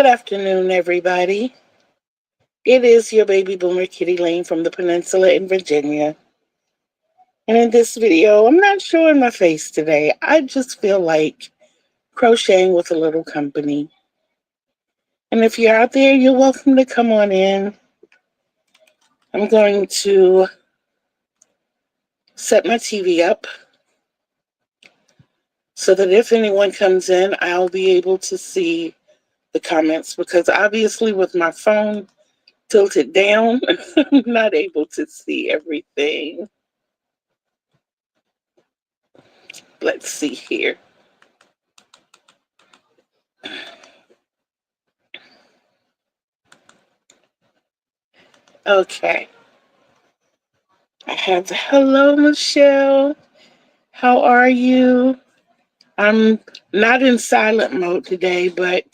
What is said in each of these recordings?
Good afternoon, everybody. It is your baby boomer Kitty Lane from the Peninsula in Virginia. And in this video, I'm not showing my face today. I just feel like crocheting with a little company. And if you're out there, you're welcome to come on in. I'm going to set my TV up so that if anyone comes in, I'll be able to see the comments because obviously with my phone tilted down, I'm not able to see everything. Let's see here. Okay. I have the hello, Michelle. How are you? I'm not in silent mode today, but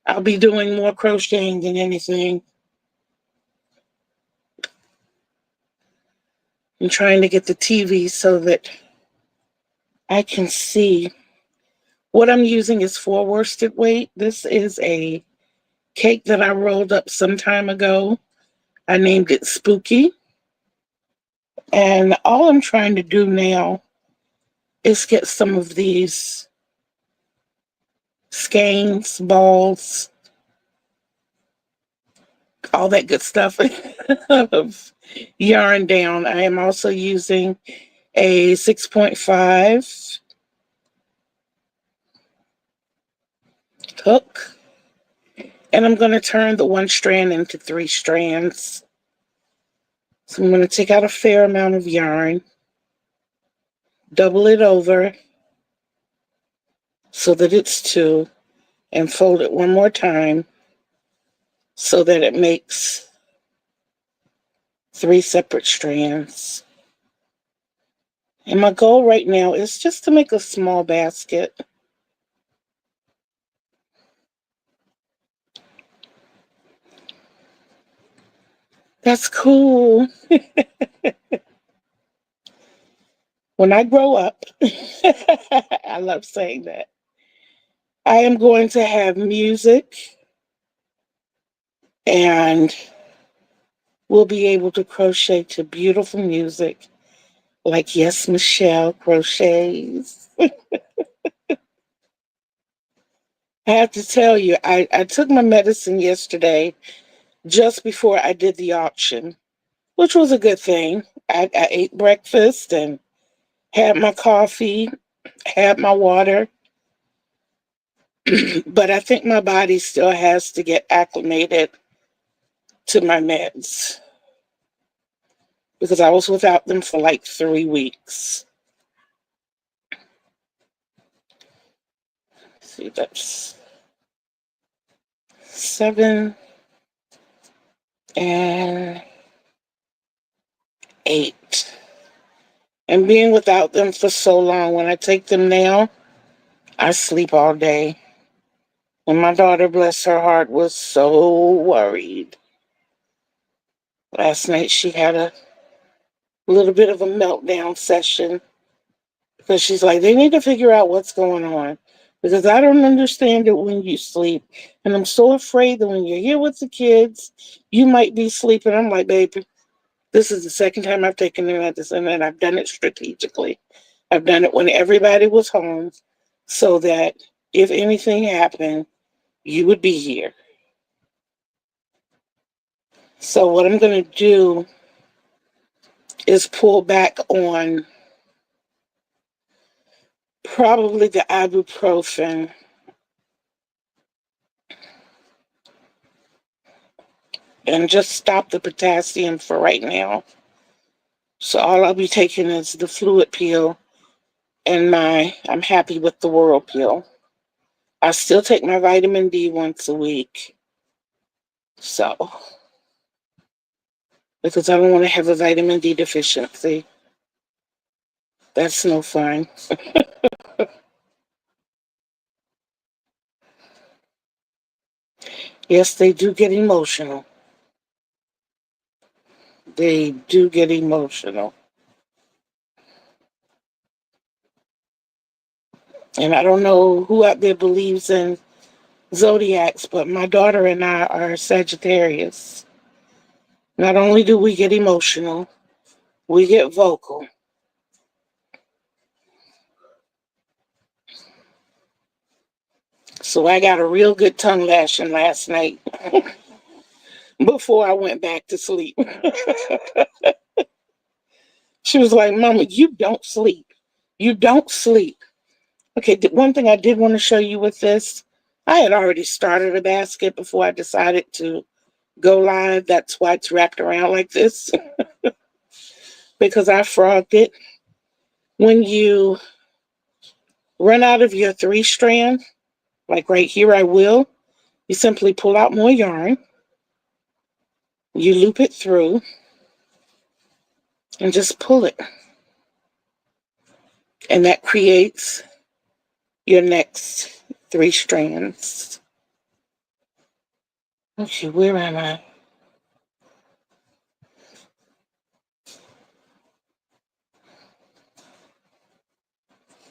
I'll be doing more crocheting than anything. I'm trying to get the TV so that I can see. What I'm using is 4 worsted weight. This is a cake that I rolled up some time ago. I named it Spooky. And all I'm trying to do now is get some of these skeins, balls, all that good stuff of yarn down. I am also using a 6.5 hook, and I'm going to turn the one strand into 3 strands. So I'm going to take out a fair amount of yarn, double it over so that it's 2, and fold it one more time so that it makes 3 separate strands. And my goal right now is just to make a small basket. That's cool. When I grow up, I love saying that, I am going to have music and we'll be able to crochet to beautiful music like Yes Michelle crochets. I have to tell you, I took my medicine yesterday just before I did the auction, which was a good thing. I ate breakfast and had my coffee, had my water, but I think my body still has to get acclimated to my meds because I was without them for like 3 weeks. See, that's 7 and 8. And being without them for so long, when I take them now, I sleep all day. And my daughter, bless her heart, was so worried. Last night she had a little bit of a meltdown session because she's like, they need to figure out what's going on because I don't understand it when you sleep. And I'm so afraid that when you're here with the kids, you might be sleeping. I'm like, baby, this is the second time I've taken the medicine and I've done it strategically. I've done it when everybody was home so that if anything happened, you would be here. So what I'm going to do is pull back on probably the ibuprofen and just stop the potassium for right now. So all I'll be taking is the fluid pill and I'm happy with the world pill. I still take my vitamin D once a week. So, because I don't want to have a vitamin D deficiency. That's no fun. Yes, they do get emotional. They do get emotional. And I don't know who out there believes in zodiacs, but my daughter and I are Sagittarius. Not only do we get emotional, we get vocal. So I got a real good tongue lashing last night before I went back to sleep. She was like, Mama, you don't sleep. You don't sleep. Okay, one thing I did want to show you with this, I had already started a basket before I decided to go live. That's why it's wrapped around like this, because I frogged it. When you run out of your 3-strand, like right here, I will, you simply pull out more yarn, you loop it through, and just pull it. And that creates your next 3 strands. Okay, where am I?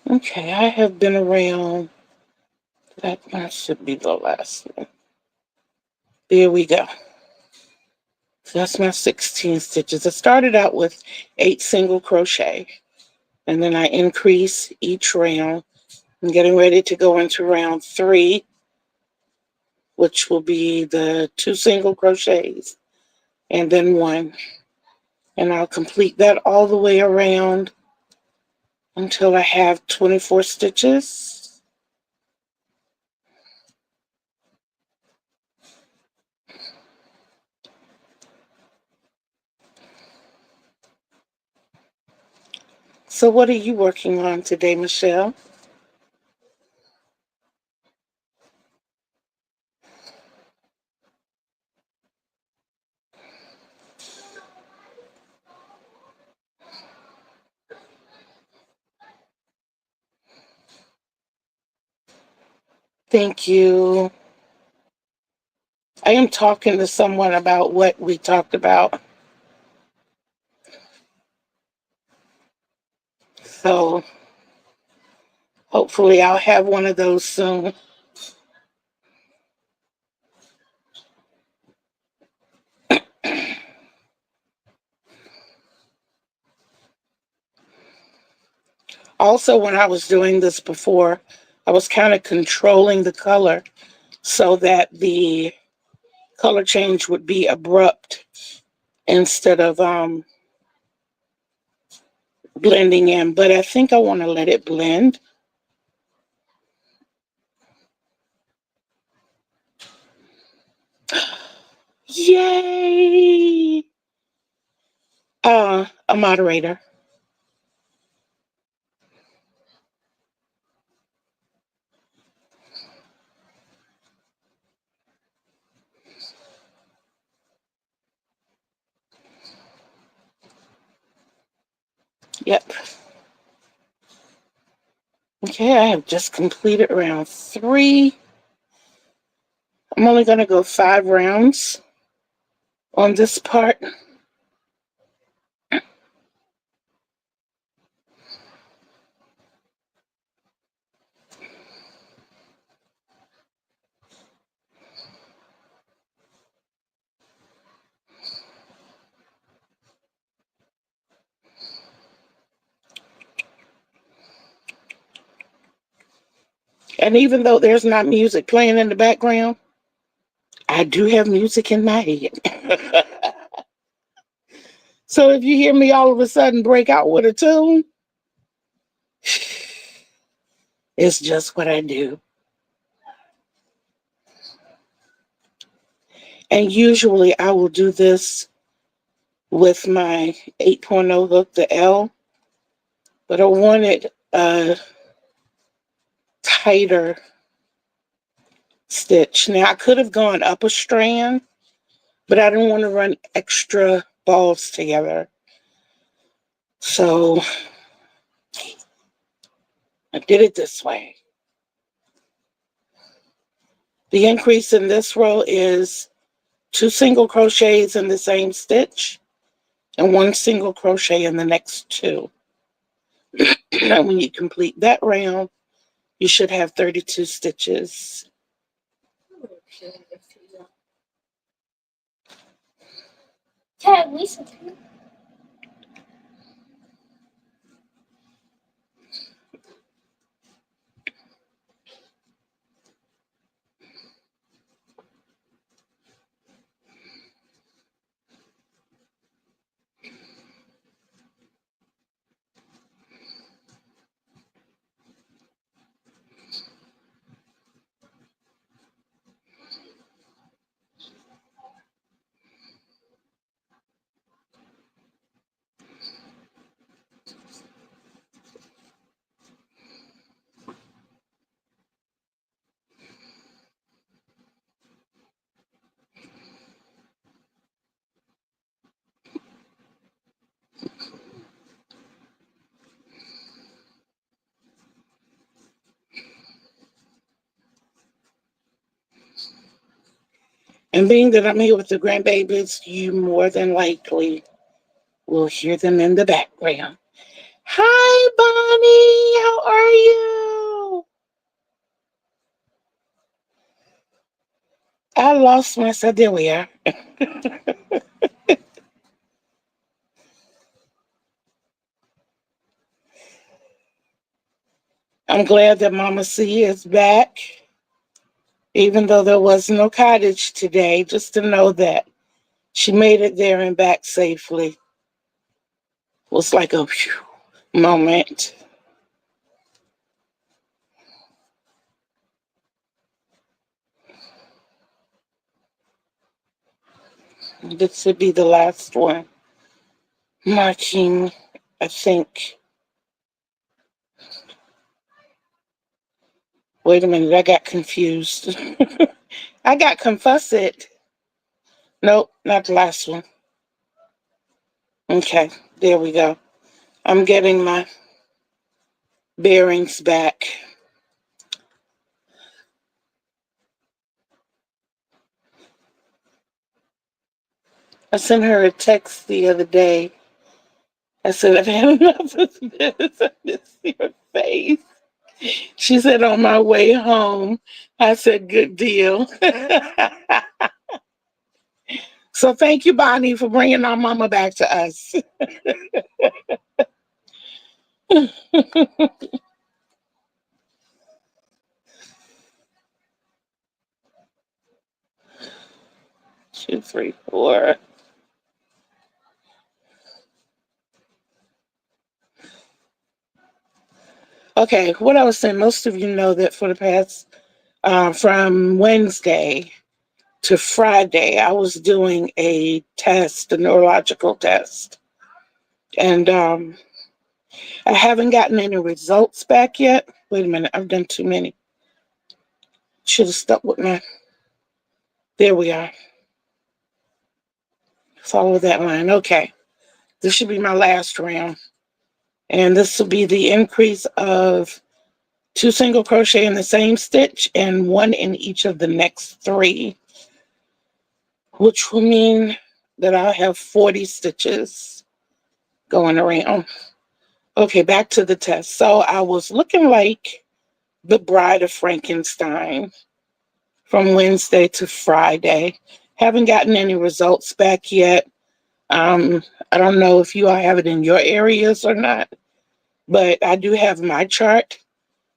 Okay, I have been around. That should be the last one. There we go. So that's my 16 stitches. I started out with 8 single crochet, and then I increase each round. I'm getting ready to go into round 3, which will be the 2 single crochets and then 1. And I'll complete that all the way around until I have 24 stitches. So what are you working on today, Michelle? Thank you. I am talking to someone about what we talked about. So hopefully I'll have one of those soon. Also, when I was doing this before, I was kind of controlling the color so that the color change would be abrupt instead of blending in. But I think I want to let it blend. Yay! A moderator. Yep. Okay, I have just completed round 3. I'm only going to go 5 rounds on this part. And even though there's not music playing in the background, I do have music in my head. So if you hear me all of a sudden break out with a tune, it's just what I do. And usually I will do this with my 8.0 hook, the L, but I wanted a tighter stitch. Now I could have gone up a strand, but I didn't want to run extra balls together. So I did it this way. The increase in this row is 2 single crochets in the same stitch and 1 single crochet in the next 2. And when you complete that round, you should have 32 stitches. And being that I'm here with the grandbabies, you more than likely will hear them in the background. Hi, Bonnie. How are you? I lost myself. There we are. I'm glad that Mama C is back, even though there was no cottage today, just to know that she made it there and back safely was like a phew moment. This should be the last one. Marking, I think. Wait a minute, I got confused. I got confused. Nope, not the last one. Okay, there we go. I'm getting my bearings back. I sent her a text the other day. I said, I've had enough of this. I miss your face. She said, on my way home. I said, good deal. So thank you, Bonnie, for bringing our mama back to us. 2, 3, 4. Okay, what I was saying, most of you know that for the past, from Wednesday to Friday, I was doing a test, a neurological test. And I haven't gotten any results back yet. Wait a minute, I've done too many. Should have stuck with my, there we are. Follow that line. Okay, this should be my last round. And this will be the increase of 2 single crochet in the same stitch and 1 in each of the next 3, which will mean that I'll have 40 stitches going around. Okay, back to the test. So I was looking like the Bride of Frankenstein from Wednesday to Friday. Haven't gotten any results back yet. I don't know if you all have it in your areas or not, but I do have my chart.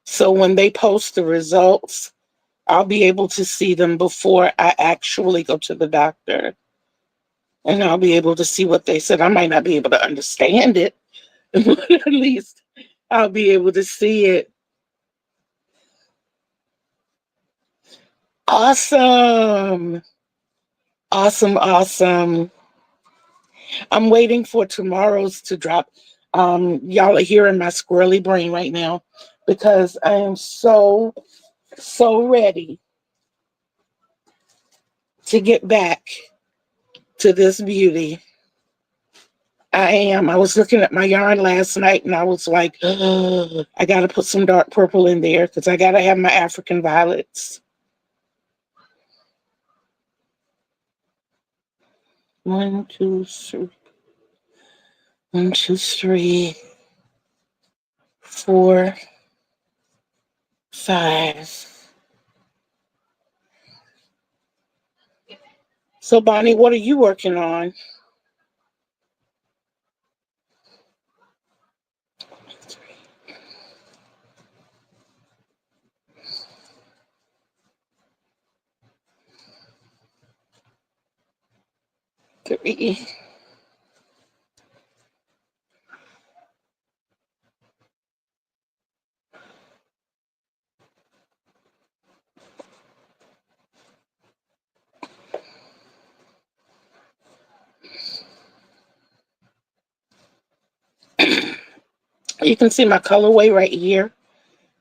So when they post the results, I'll be able to see them before I actually go to the doctor. And I'll be able to see what they said. I might not be able to understand it, but at least I'll be able to see it. Awesome. Awesome. Awesome. I'm waiting for tomorrow's to drop. Y'all are hearing my squirrely brain right now because I am so ready to get back to this beauty. I am. I was looking at my yarn last night and I was like, "Ugh, I got to put some dark purple in there because I got to have my African violets." 1, 2, 3. 1, 2, 3, 4, 5. So, Bonnie, what are you working on? 3. You can see my colorway right here,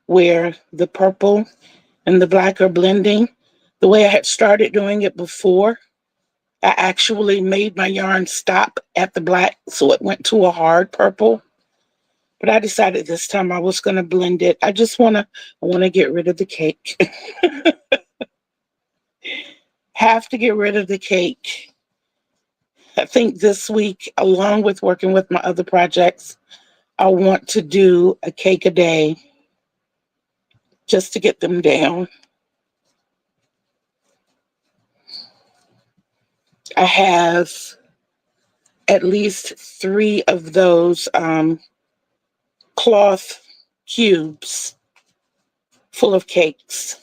where the purple and the black are blending. The way I had started doing it before, I actually made my yarn stop at the black, so it went to a hard purple. But I decided this time I was going to blend it. I want to get rid of the cake. Have to get rid of the cake. I think this week, along with working with my other projects, I want to do a cake a day just to get them down. I have at least 3 of those cloth cubes full of cakes,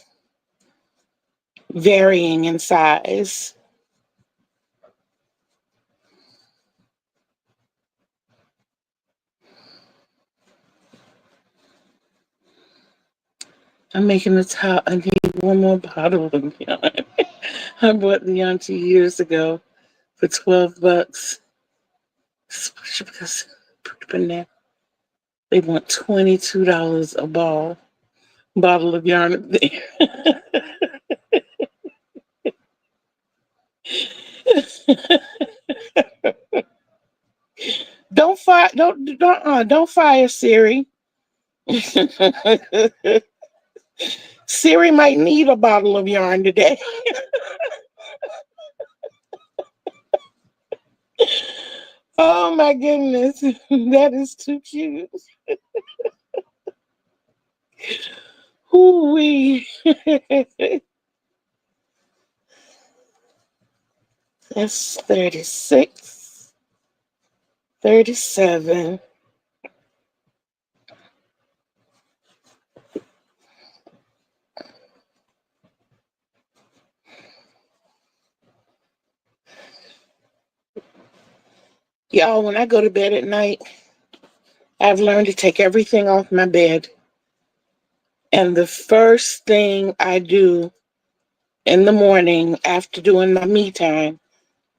varying in size. I'm making the top. I need one more bottle of yarn. I bought the yarn 2 years ago for $12. Because they want $22 a bottle of yarn up there. Don't fire Siri. Siri might need a bottle of yarn today. Oh my goodness, that is too cute. Ooh-wee. That's 36, 37. Y'all, when I go to bed at night, I've learned to take everything off my bed. And the first thing I do in the morning after doing my me time,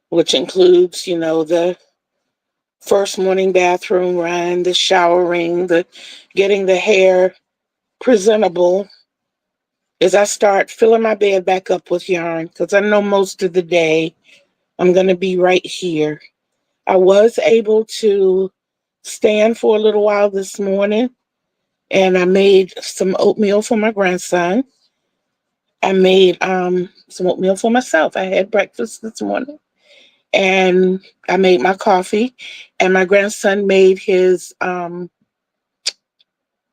which includes, the first morning bathroom run, the showering, the getting the hair presentable, is I start filling my bed back up with yarn because I know most of the day I'm going to be right here. I was able to stand for a little while this morning, and I made some oatmeal for my grandson. I made some oatmeal for myself. I had breakfast this morning, and I made my coffee, and my grandson made his I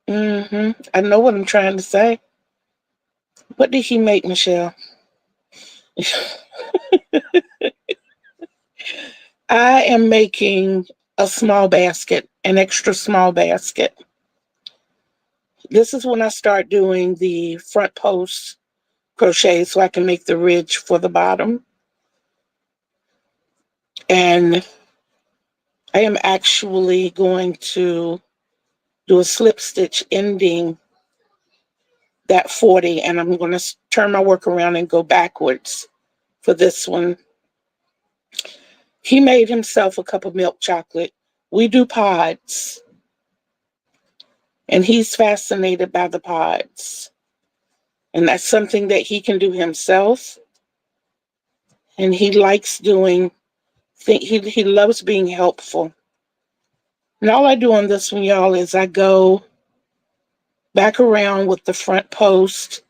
know what I'm trying to say. What did he make, Michelle? I am making a small basket, an extra small basket. This is when I start doing the front post crochet so I can make the ridge for the bottom. And I am actually going to do a slip stitch ending that 40, and I'm going to turn my work around and go backwards for this one. He made himself a cup of milk chocolate. We do pods, and he's fascinated by the pods. And that's something that he can do himself. And he likes doing, he loves being helpful. And all I do on this one, y'all, is I go back around with the front post,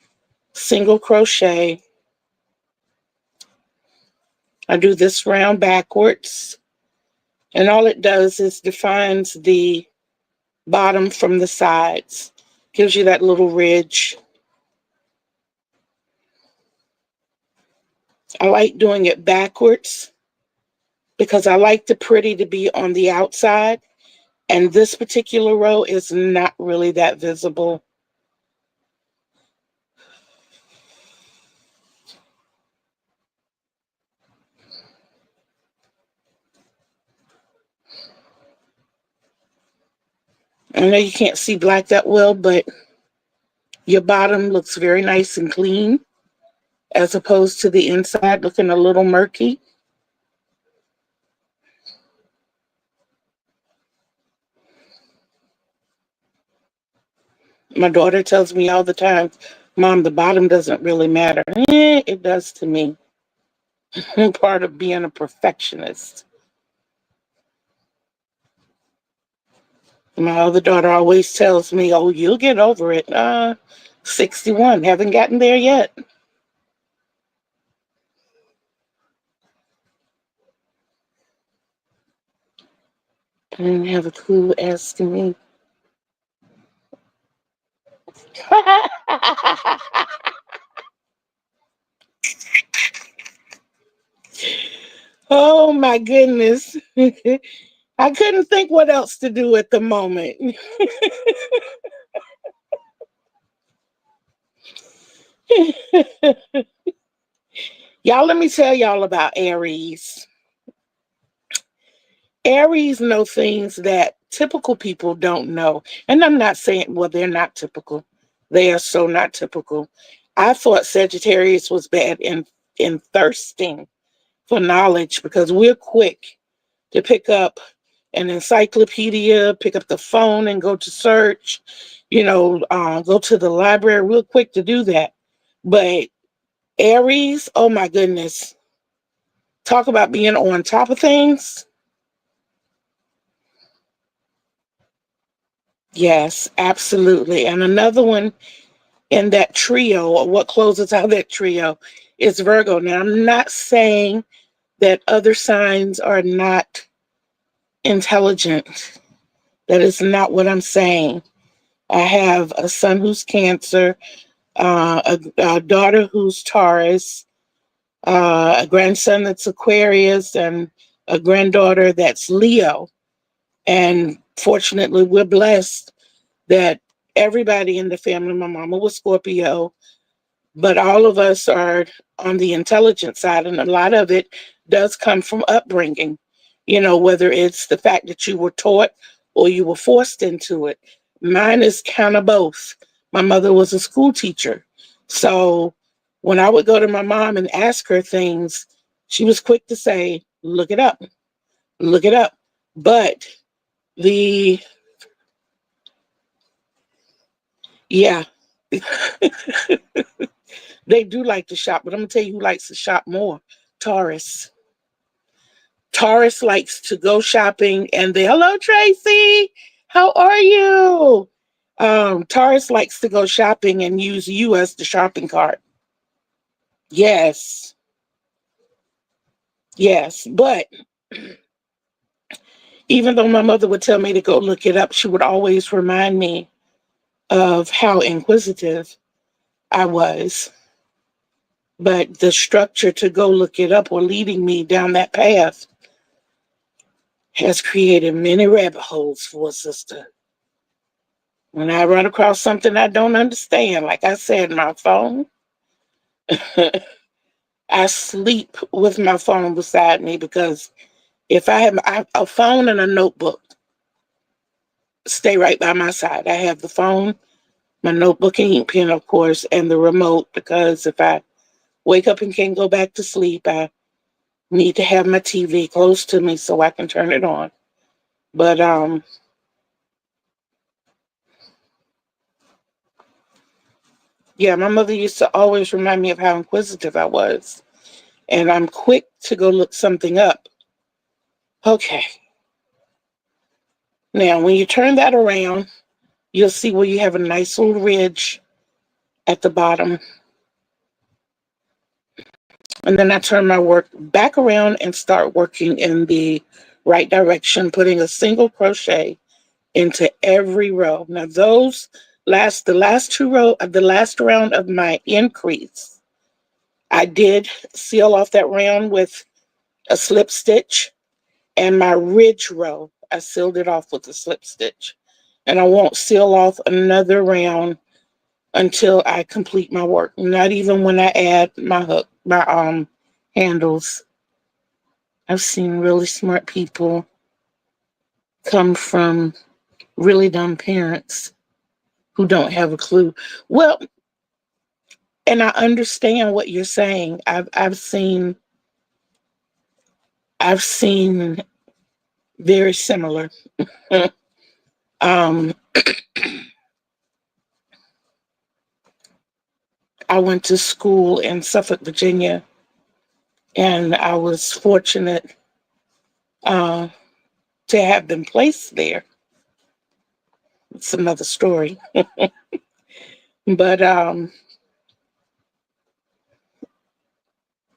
single crochet. I do this round backwards. And all it does is defines the bottom from the sides. Gives you that little ridge. I like doing it backwards because I like the pretty to be on the outside. And this particular row is not really that visible. I know you can't see black that well, but your bottom looks very nice and clean as opposed to the inside looking a little murky. My daughter tells me all the time, Mom, the bottom doesn't really matter. It does to me. Part of being a perfectionist. My other daughter always tells me, oh, you'll get over it. 61, haven't gotten there yet. I didn't have a clue asking me. Oh my goodness. I couldn't think what else to do at the moment. Y'all, let me tell y'all about Aries. Aries know things that typical people don't know. And I'm not saying, well, they're not typical. They are so not typical. I thought Sagittarius was bad in thirsting for knowledge because we're quick to pick up an encyclopedia, pick up the phone and go to search, go to the library. Real quick to do that. But Aries, oh my goodness, talk about being on top of things. Yes, absolutely. And another one in that trio, or what closes out that trio, is Virgo. Now, I'm not saying that other signs are not intelligent. That is not what I'm saying. I have a son who's Cancer, a daughter who's Taurus, a grandson that's Aquarius, and a granddaughter that's Leo. And fortunately, we're blessed that everybody in the family, my mama was Scorpio, but all of us are on the intelligent side. And a lot of it does come from upbringing, whether it's the fact that you were taught or you were forced into it. Mine is kind of both. My mother was a school teacher. So when I would go to my mom and ask her things, she was quick to say, look it up, look it up. But the, yeah, they do like to shop, but I'm gonna tell you who likes to shop more. Taurus. Taurus likes to go shopping and they, hello Tracy, how are you? Taurus likes to go shopping and use you as the shopping cart. Yes, yes. But even though my mother would tell me to go look it up, she would always remind me of how inquisitive I was. But the structure to go look it up or leading me down that path has created many rabbit holes for a sister. When I run across something I don't understand, like I said, my phone, I sleep with my phone beside me because if I have a phone and a notebook, stay right by my side. I have the phone, my notebook and ink pen, of course, and the remote because if I wake up and can't go back to sleep, I need to have my TV close to me so I can turn it on. But yeah, my mother used to always remind me of how inquisitive I was. And I'm quick to go look something up. Okay. Now, when you turn that around, you'll see where you have a nice little ridge at the bottom. And then I turn my work back around and start working in the right direction, putting a single crochet into every row. Now, the last round of my increase, I did seal off that round with a slip stitch, and my ridge row, I sealed it off with a slip stitch. And I won't seal off another round until I complete my work. Not even when I add my hook, my handles. I've seen really smart people come from really dumb parents who don't have a clue. Well, and I understand what you're saying. I've seen very similar. um, I went to school in Suffolk, Virginia, and I was fortunate uh, to have been placed there. It's another story. But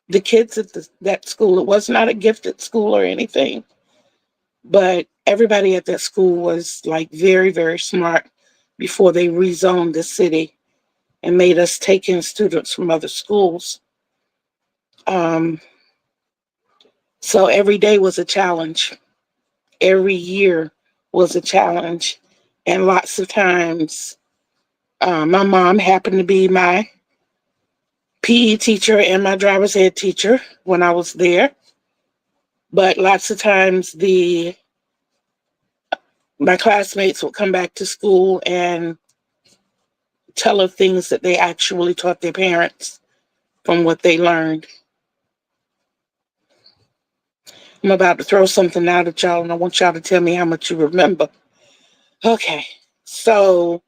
the kids at that school, it was not a gifted school or anything, but everybody at that school was like very, very smart before they rezoned the city and made us take in students from other schools. Um, so every day was a challenge. Every year was a challenge. And lots of times, my mom happened to be my PE teacher and my driver's ed teacher when I was there. But lots of times my classmates would come back to school and tell her things that they actually taught their parents from what they learned. I'm about to throw something out at y'all, and I want y'all to tell me how much you remember. Okay, so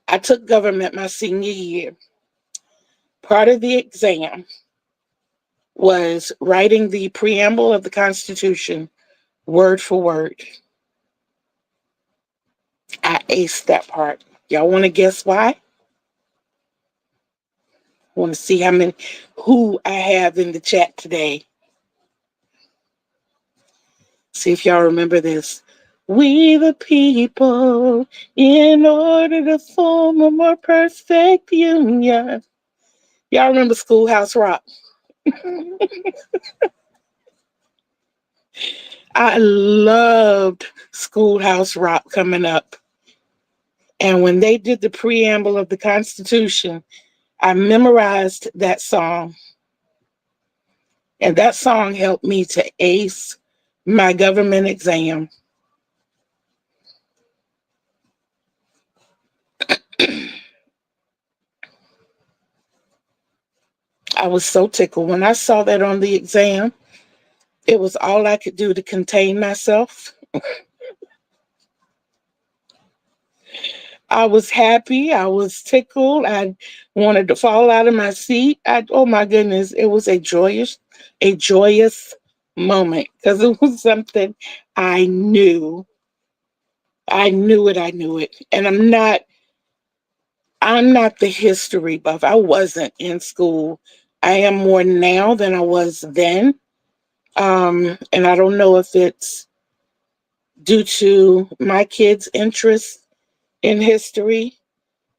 I took government my senior year. Part of the exam was writing the preamble of the Constitution word for word. I aced that part. Y'all want to guess why? I want to see who I have in the chat today. See if y'all remember this. We the people, in order to form a more perfect union. Y'all remember Schoolhouse Rock? I loved Schoolhouse Rock coming up. And when they did the preamble of the Constitution, I memorized that song. And that song helped me to ace my government exam. I was so tickled. When I saw that on the exam, it was all I could do to contain myself. I was happy. I was tickled. I wanted to fall out of my seat. Oh my goodness, it was a joyous moment because it was something I knew. I knew it. I knew it. And I'm not the history buff. I wasn't in school. I am more now than I was then. And I don't know if it's due to my kids' interest in history,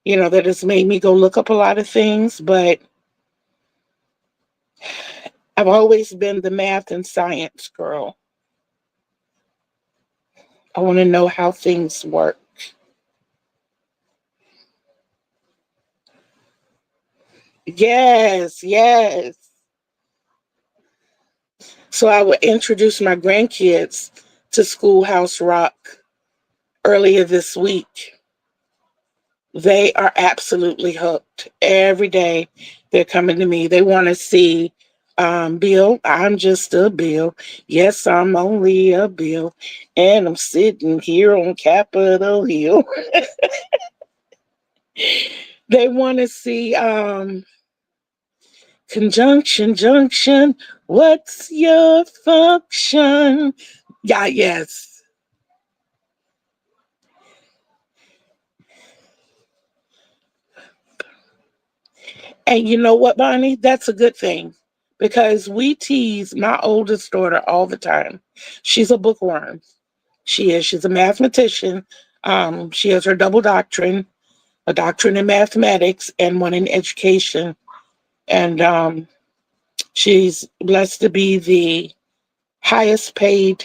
that has made me go look up a lot of things, but I've always been the math and science girl. I want to know how things work. Yes, yes. So I would introduce my grandkids to Schoolhouse Rock earlier this week. They are absolutely hooked. Every day they're coming to me. They want to see Bill. I'm just a Bill. Yes, I'm only a Bill. And I'm sitting here on Capitol Hill. They want to see conjunction, junction. What's your function? Yeah, yes. And you know what, Bonnie? That's a good thing because we tease my oldest daughter all the time. She's a bookworm. She is. She's a mathematician. She has her double doctrine, a doctorate in mathematics and one in education. And she's blessed to be the highest paid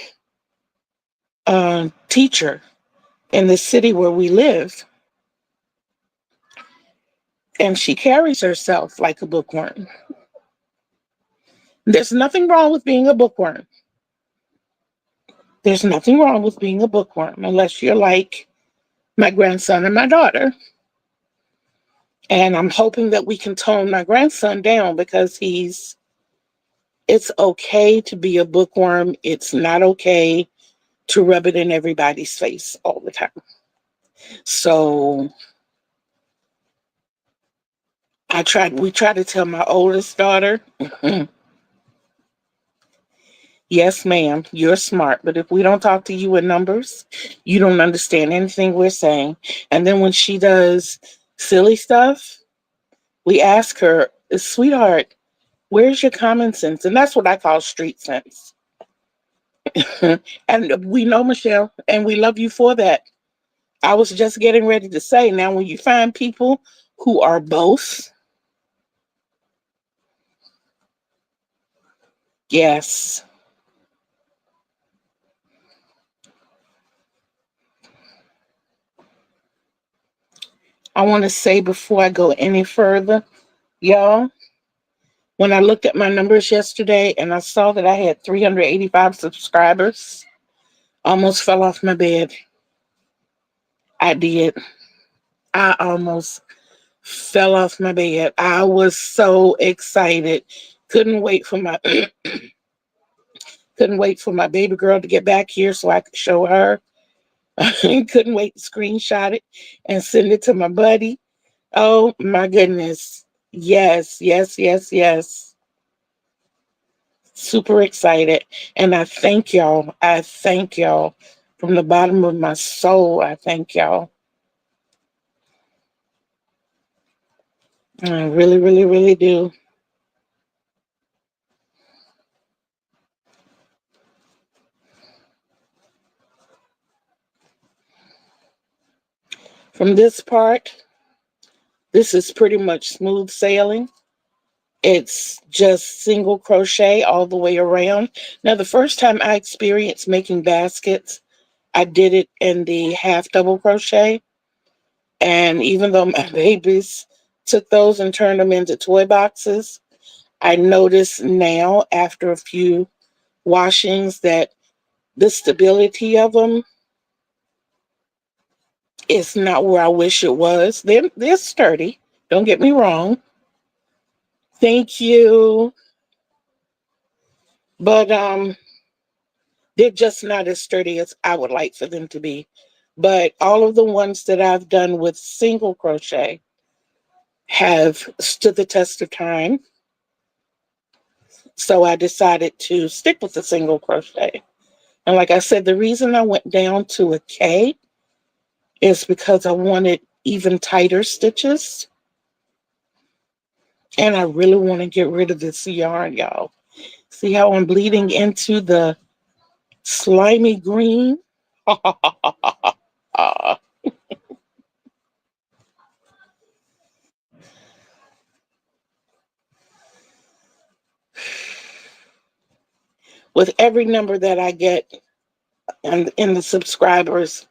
teacher in the city where we live. And she carries herself like a bookworm. There's nothing wrong with being a bookworm. There's nothing wrong with being a bookworm unless you're like my grandson and my daughter. And I'm hoping that we can tone my grandson down because it's okay to be a bookworm. It's not okay to rub it in everybody's face all the time. So we try to tell my oldest daughter, yes, ma'am, you're smart, but if we don't talk to you in numbers, you don't understand anything we're saying. And then when she does silly stuff, we ask her, sweetheart, where's your common sense? And that's what I call street sense. And we know, Michelle, and we love you for that. I was just getting ready to say, now, when you find people who are both, yes. I want to say before I go any further, y'all, when I looked at my numbers yesterday and I saw that I had 385 subscribers, almost fell off my bed. I did. I almost fell off my bed. I was so excited. Couldn't wait for my couldn't wait for my baby girl to get back here so I could show her. Couldn't wait to screenshot it and send it to my buddy. Oh my goodness. Yes, yes, yes, yes. Super excited. And I thank y'all. I thank y'all from the bottom of my soul. I thank y'all. I really, really, really do. From this part, this is pretty much smooth sailing. It's just single crochet all the way around. Now, the first time I experienced making baskets, I did it in the half double crochet. And even though my babies took those and turned them into toy boxes, I notice now after a few washings that the stability of them is not where I wish it was. They're sturdy. Don't get me wrong. Thank you. But they're just not as sturdy as I would like for them to be. But all of the ones that I've done with single crochet have stood the test of time. So I decided to stick with the single crochet. And like I said, the reason I went down to a K is because I wanted even tighter stitches. And I really want to get rid of this yarn, y'all. See how I'm bleeding into the slimy green? With every number that I get in the subscribers,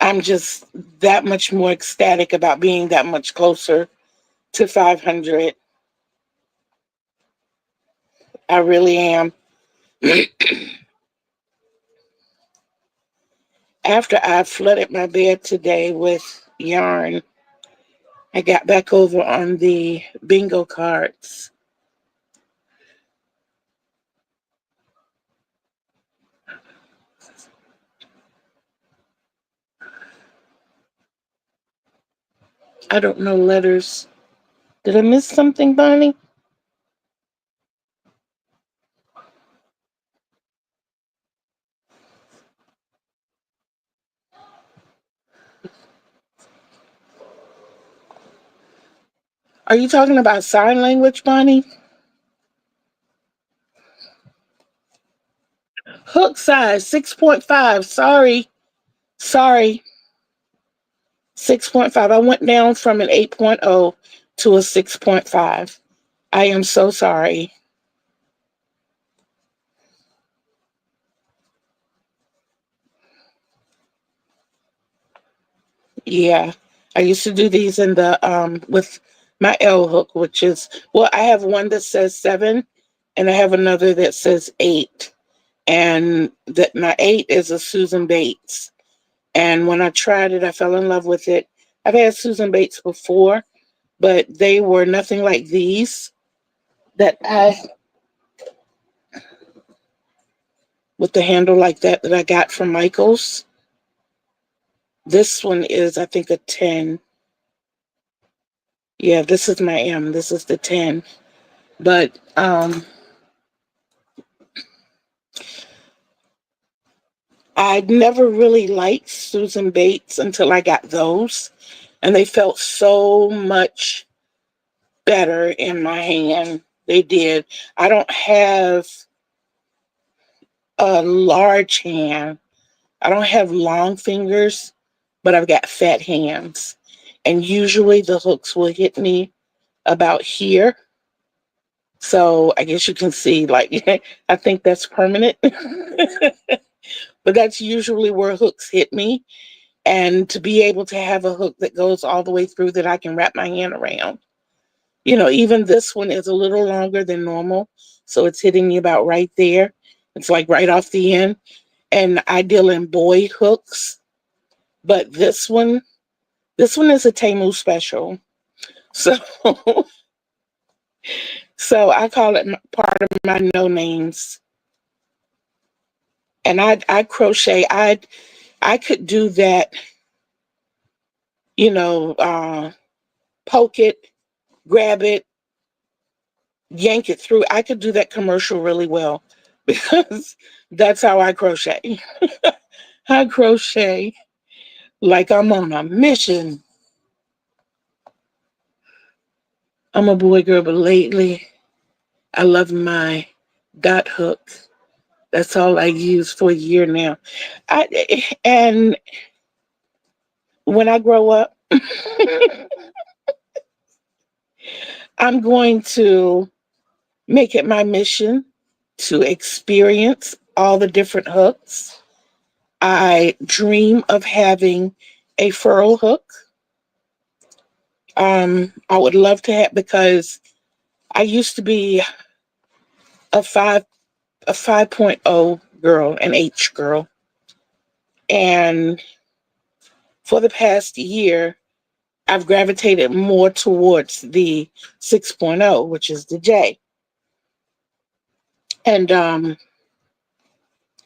I'm just that much more ecstatic about being that much closer to 500. I really am. After I flooded my bed today with yarn, I got back over on the bingo cards. I don't know letters. Did I miss something, Bonnie? Are you talking about sign language, Bonnie? Hook size 6.5. Sorry. 6.5. I went down from an 8.0 to a 6.5. I am so sorry. Yeah. I used to do these in the with my L hook, which is, well, I have one that says 7 and I have another that says 8. And that my 8 is a Susan Bates. And when I tried it, I fell in love with it. I've had Susan Bates before, but they were nothing like these that I, with the handle like that I got from Michaels. This one is, I think, a 10. Yeah, this is my M. This is the 10. But I never really liked Susan Bates until I got those. And they felt so much better in my hand. They did. I don't have a large hand. I don't have long fingers, but I've got fat hands. And usually the hooks will hit me about here. So I guess you can see, like, I think that's permanent. But that's usually where hooks hit me. And to be able to have a hook that goes all the way through that I can wrap my hand around. Even this one is a little longer than normal. So it's hitting me about right there. It's like right off the end. And I deal in boy hooks. But this one is a Temu special. So so I call it part of my no names. And I crochet. I could do that, you know, poke it, grab it, yank it through. I could do that commercial really well because that's how I crochet. I crochet like I'm on a mission. I'm a boy girl, but lately I love my dot hook. That's all I use for a year now. And when I grow up, I'm going to make it my mission to experience all the different hooks. I dream of having a furl hook. I would love to have, because I used to be a 5.0 girl, an H girl, and for the past year, I've gravitated more towards the 6.0, which is the J. And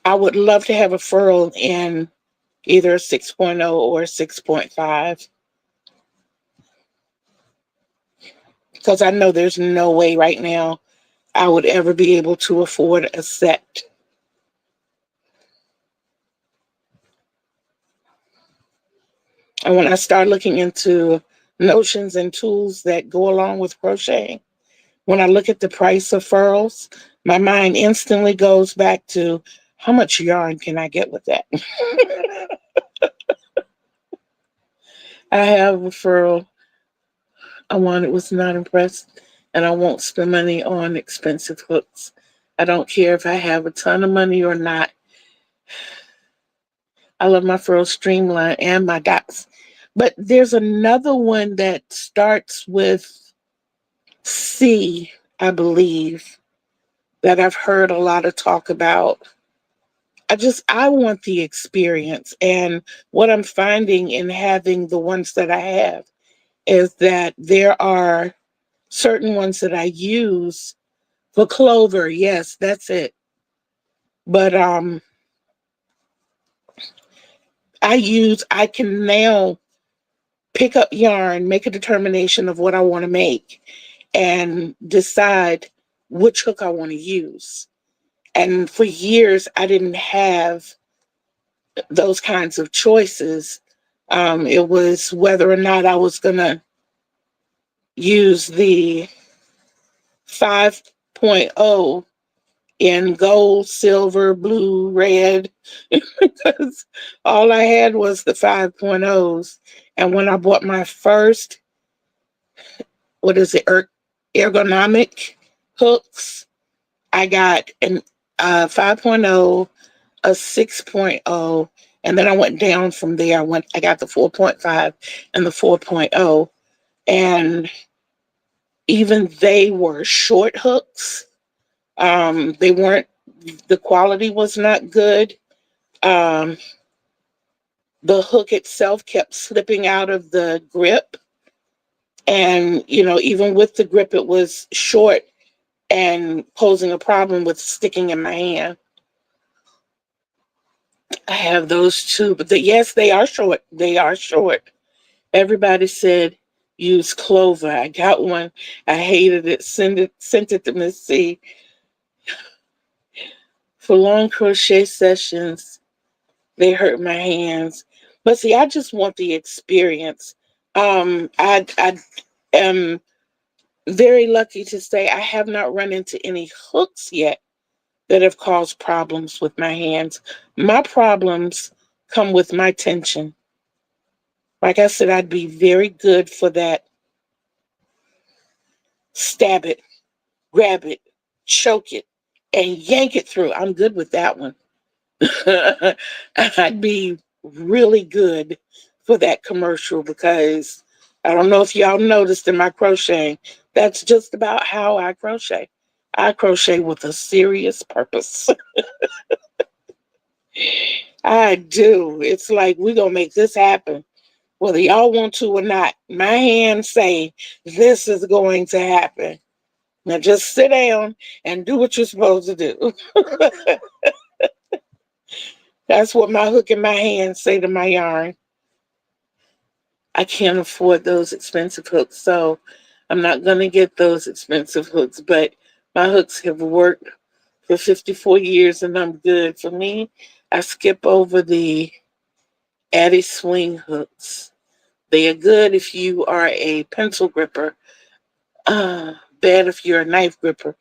I would love to have a furl in either a 6.0 or a 6.5, because I know there's no way right now I would ever be able to afford a set. And when I start looking into notions and tools that go along with crocheting, when I look at the price of furls, my mind instantly goes back to how much yarn can I get with that? I have a furl. I wanted, was not impressed, and I won't spend money on expensive hooks. I don't care if I have a ton of money or not. I love my furl streamline and my dots. But there's another one that starts with C, I believe, that I've heard a lot of talk about. I want the experience. And what I'm finding in having the ones that I have is that there are certain ones that I use for clover. Yes, that's it. But I can now pick up yarn, make a determination of what I want to make, and decide which hook I want to use. And for years, I didn't have those kinds of choices. It was whether or not I was going to use the 5.0 in gold, silver, blue, red, because all I had was the 5.0s. And when I bought my first, what is it, ergonomic hooks. I got an 5.0, a 6.0, and then I went down from there. I got the 4.5 and the 4.0, and even they were short hooks. They weren't. The quality was not good. Um, the hook itself kept slipping out of the grip, and even with the grip, it was short and posing a problem with sticking in my hand. I have those too, but yes, they are short. They are short. Everybody said use clover. I got one. I hated it. Sent it to Miss C for long crochet sessions. They hurt my hands, but see, I just want the experience. I am very lucky to say I have not run into any hooks yet that have caused problems with my hands. My problems come with my tension. Like I said, I'd be very good for that stab it, grab it, choke it, and yank it through. I'm good with that one. I'd be really good for that commercial because I don't know if y'all noticed in my crocheting, that's just about how I crochet. I crochet with a serious purpose. I do. It's like we're gonna make this happen. Whether y'all want to or not, my hands say this is going to happen. Now just sit down and do what you're supposed to do. That's what my hook and my hands say to my yarn. I can't afford those expensive hooks, so I'm not going to get those expensive hooks, but my hooks have worked for 54 years and I'm good. For me, I skip over the Addy swing hooks. They are good if you are a pencil gripper, bad if you're a knife gripper.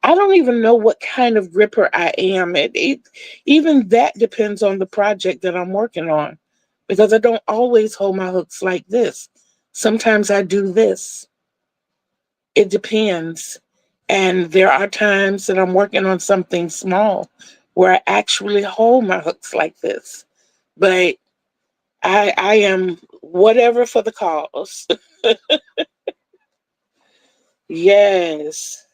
I don't even know what kind of gripper I am. Even that depends on the project that I'm working on because I don't always hold my hooks like this. Sometimes I do this. It depends. And there are times that I'm working on something small where I actually hold my hooks like this. But I am whatever for the cause. Yes.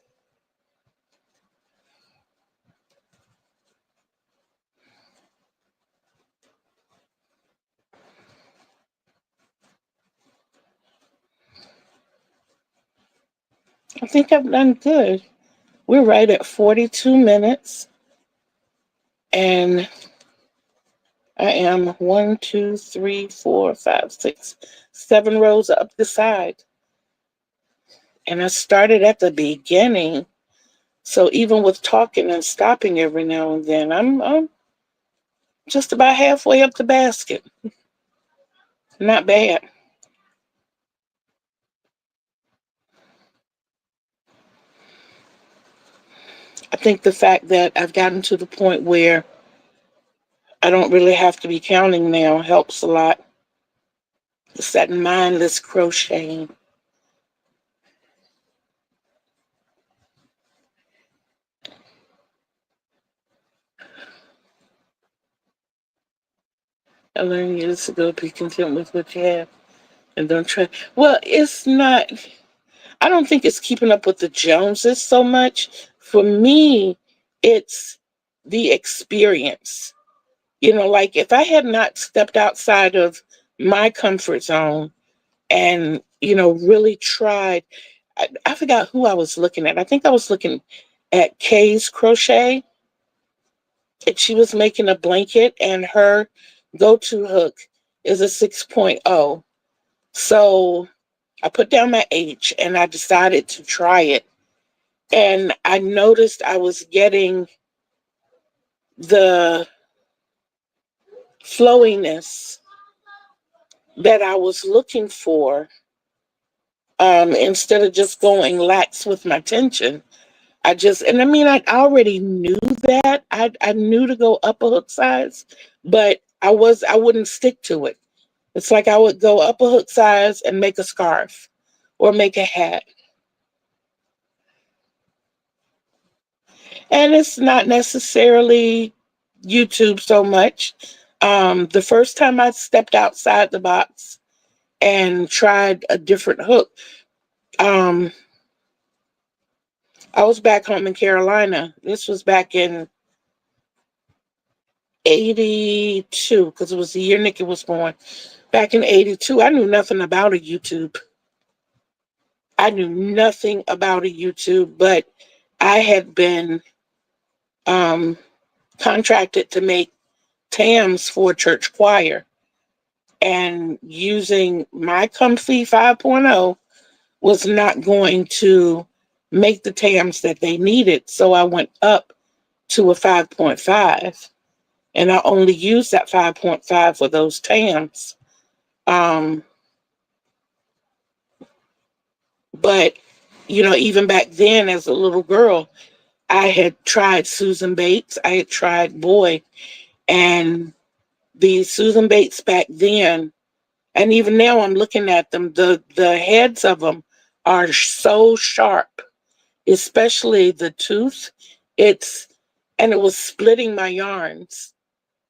I think I've done good. We're right at 42 minutes. And I am 7 rows up the side. And I started at the beginning. So even with talking and stopping every now and then, I'm just about halfway up the basket. Not bad. I think the fact that I've gotten to the point where I don't really have to be counting now helps a lot. It's that mindless crocheting. I learned years ago to be content with what you have and don't try. Well, it's not, I don't think it's keeping up with the Joneses so much. For me, it's the experience. Like if I had not stepped outside of my comfort zone and, really tried, I forgot who I was looking at. I think I was looking at Kay's Crochet, and she was making a blanket, and her go to hook is a 6.0. So I put down my H and I decided to try it. And I noticed I was getting the flowiness that I was looking for, instead of just going lax with my tension. And I mean, I already knew that. I knew to go up a hook size, but I wouldn't stick to it. It's like I would go up a hook size and make a scarf or make a hat. And it's not necessarily YouTube so much. The first time I stepped outside the box and tried a different hook, um, I was back home in Carolina. This was back in 82, because it was the year Nikki was born. Back in 82, I knew nothing about a YouTube. I knew nothing about a YouTube, but I had been um, contracted to make TAMs for church choir. And using my Comfy 5.0 was not going to make the TAMs that they needed. So I went up to a 5.5, and I only used that 5.5 for those TAMs. Um, but, even back then as a little girl, I had tried Susan Bates, I had tried Boy, and the Susan Bates back then, and even now I'm looking at them, the heads of them are so sharp, especially the tooth. It's and it was splitting my yarns.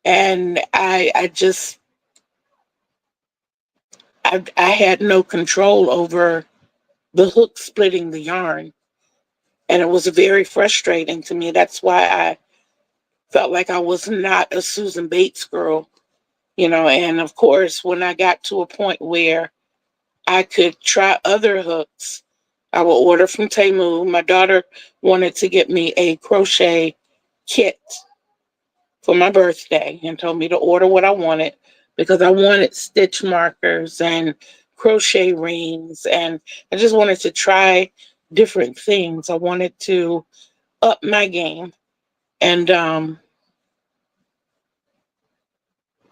And I had no control over the hook splitting the yarn. And it was very frustrating to me. That's why I felt like I was not a Susan Bates girl, and of course when I got to a point where I could try other hooks, I will order from Temu. My daughter wanted to get me a crochet kit for my birthday and told me to order what I wanted because I wanted stitch markers and crochet rings, and I just wanted to try different things. I wanted to up my game, and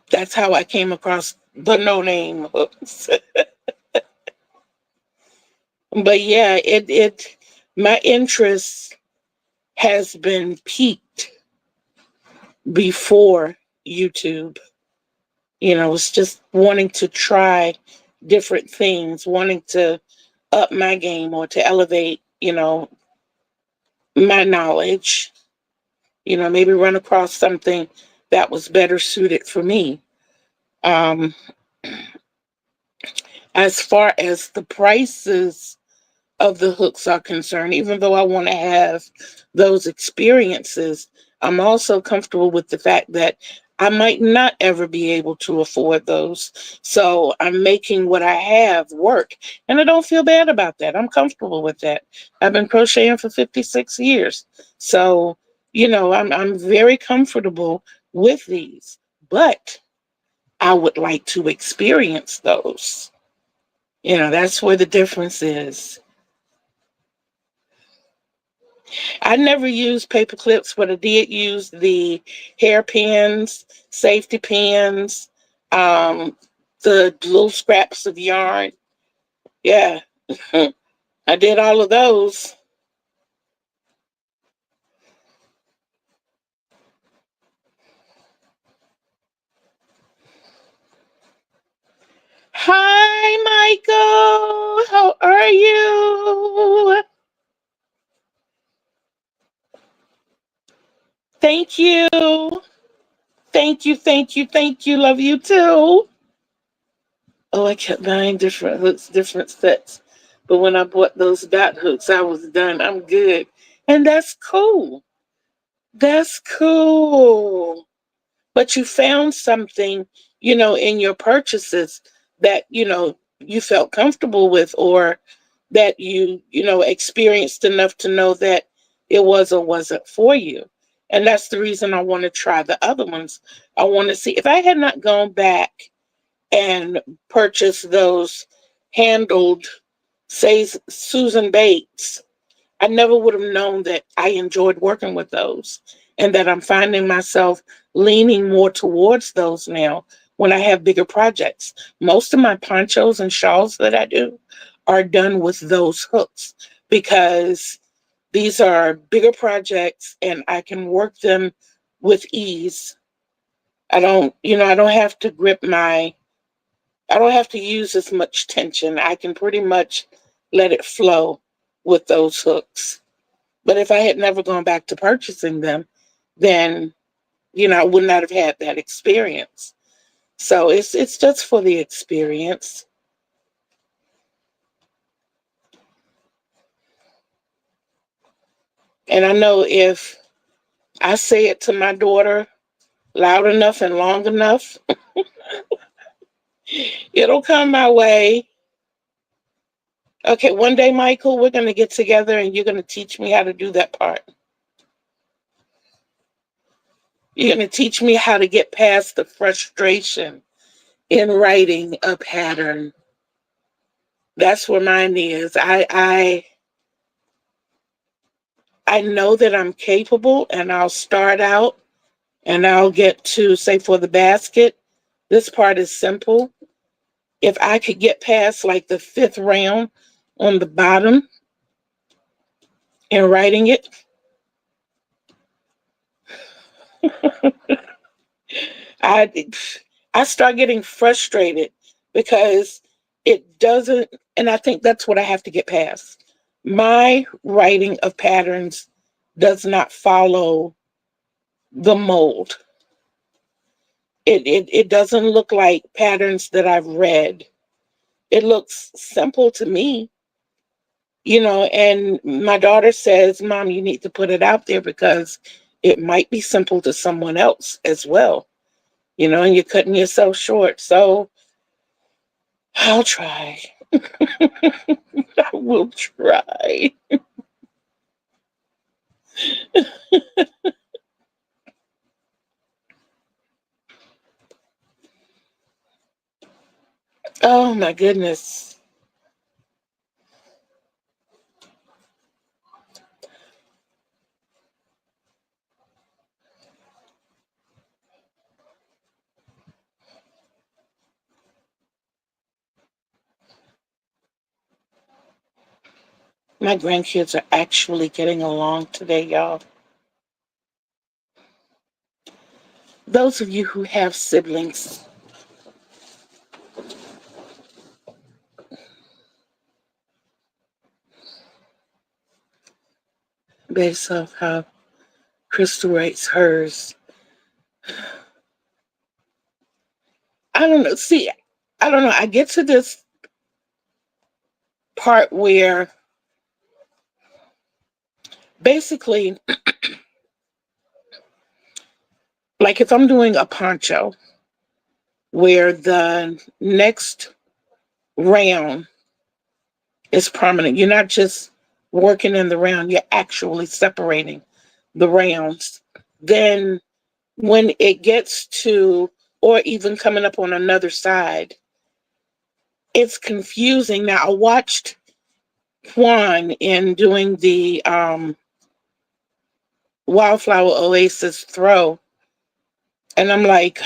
that's how I came across the no name hooks. But yeah, it my interest has been peaked before YouTube. It's just wanting to try different things, wanting to up my game or to elevate, my knowledge, maybe run across something that was better suited for me. Um, as far as the prices of the hooks are concerned, even though I want to have those experiences, I'm also comfortable with the fact that I might not ever be able to afford those. So I'm making what I have work. And I don't feel bad about that. I'm comfortable with that. I've been crocheting for 56 years. So, I'm very comfortable with these. But I would like to experience those. That's where the difference is. I never used paper clips, but I did use the hairpins, safety pins, um, the little scraps of yarn. Yeah, I did all of those. Hi, Michael. How are you? Thank you. Thank you, thank you, thank you. Love you too. Oh, I kept buying different hooks, different sets. But when I bought those dot hooks, I was done. I'm good. And that's cool. That's cool. But you found something, in your purchases that, you felt comfortable with, or that you experienced enough to know that it was or wasn't for you. And that's the reason I want to try the other ones. I want to see if I had not gone back and purchased those handled, say, Susan Bates, I never would have known that I enjoyed working with those, and that I'm finding myself leaning more towards those now when I have bigger projects. Most of my ponchos and shawls that I do are done with those hooks because these are bigger projects and I can work them with ease. I don't have to I don't have to use as much tension. I can pretty much let it flow with those hooks. But if I had never gone back to purchasing them, then I would not have had that experience. So it's just for the experience. And I know if I say it to my daughter loud enough and long enough, it'll come my way. Okay, one day, Michael, we're going to get together and you're going to teach me how to do that part. You're going to teach me how to get past the frustration in writing a pattern. That's where mine is. I know that I'm capable, and I'll start out and I'll get to, say, for the basket, this part is simple. If I could get past like the fifth round on the bottom and writing it, I I start getting frustrated because it doesn't, and I think that's what I have to get past. My writing of patterns does not follow the mold. It doesn't look like patterns that I've read. It looks simple to me, and my daughter says, Mom, you need to put it out there because it might be simple to someone else as well, and you're cutting yourself short. So I'll try. I will try. Oh my goodness. My grandkids are actually getting along today, y'all. Those of you who have siblings, based off how Crystal writes hers, I don't know. See, I don't know. I get to this part where basically, like if I'm doing a poncho where the next round is permanent, you're not just working in the round, you're actually separating the rounds. Then when it gets to, or even coming up on another side, it's confusing. Now, I watched Juan in doing the Wildflower Oasis throw, and I'm like,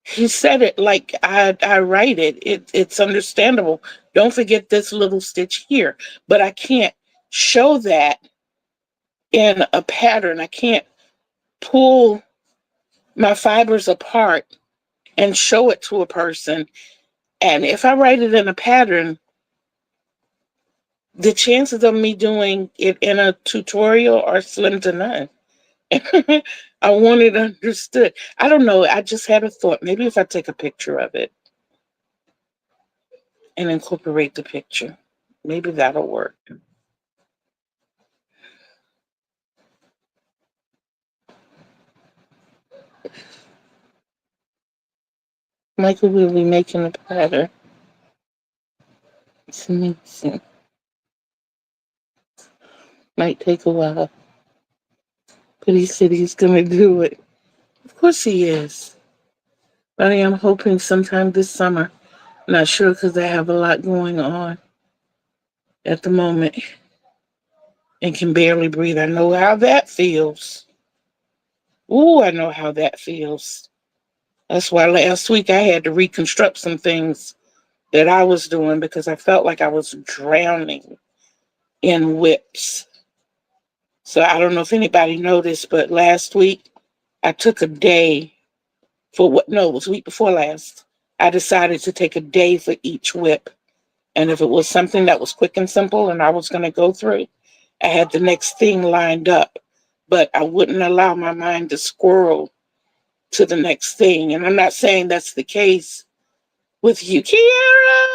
he said it like I write it. It's understandable. Don't forget this little stitch here. But I can't show that in a pattern. I can't pull my fibers apart and show it to a person. And if I write it in a pattern, the chances of me doing it in a tutorial are slim to none. I want it understood. I don't know. I just had a thought. Maybe if I take a picture of it and incorporate the picture, maybe that'll work. Michael will be making a pattern. It's amazing. Might take a while, but he said he's gonna do it. Of course he is. But I am hoping sometime this summer. Not sure because I have a lot going on at the moment and can barely breathe. I know how that feels. Ooh, I know how that feels. That's why last week I had to reconstruct some things that I was doing because I felt like I was drowning in whips. So I don't know if anybody noticed, but last week I took a day for what? No, it was the week before last. I decided to take a day for each whip. And if it was something that was quick and simple and I was going to go through, I had the next thing lined up, but I wouldn't allow my mind to squirrel to the next thing. And I'm not saying that's the case with you, Kiara.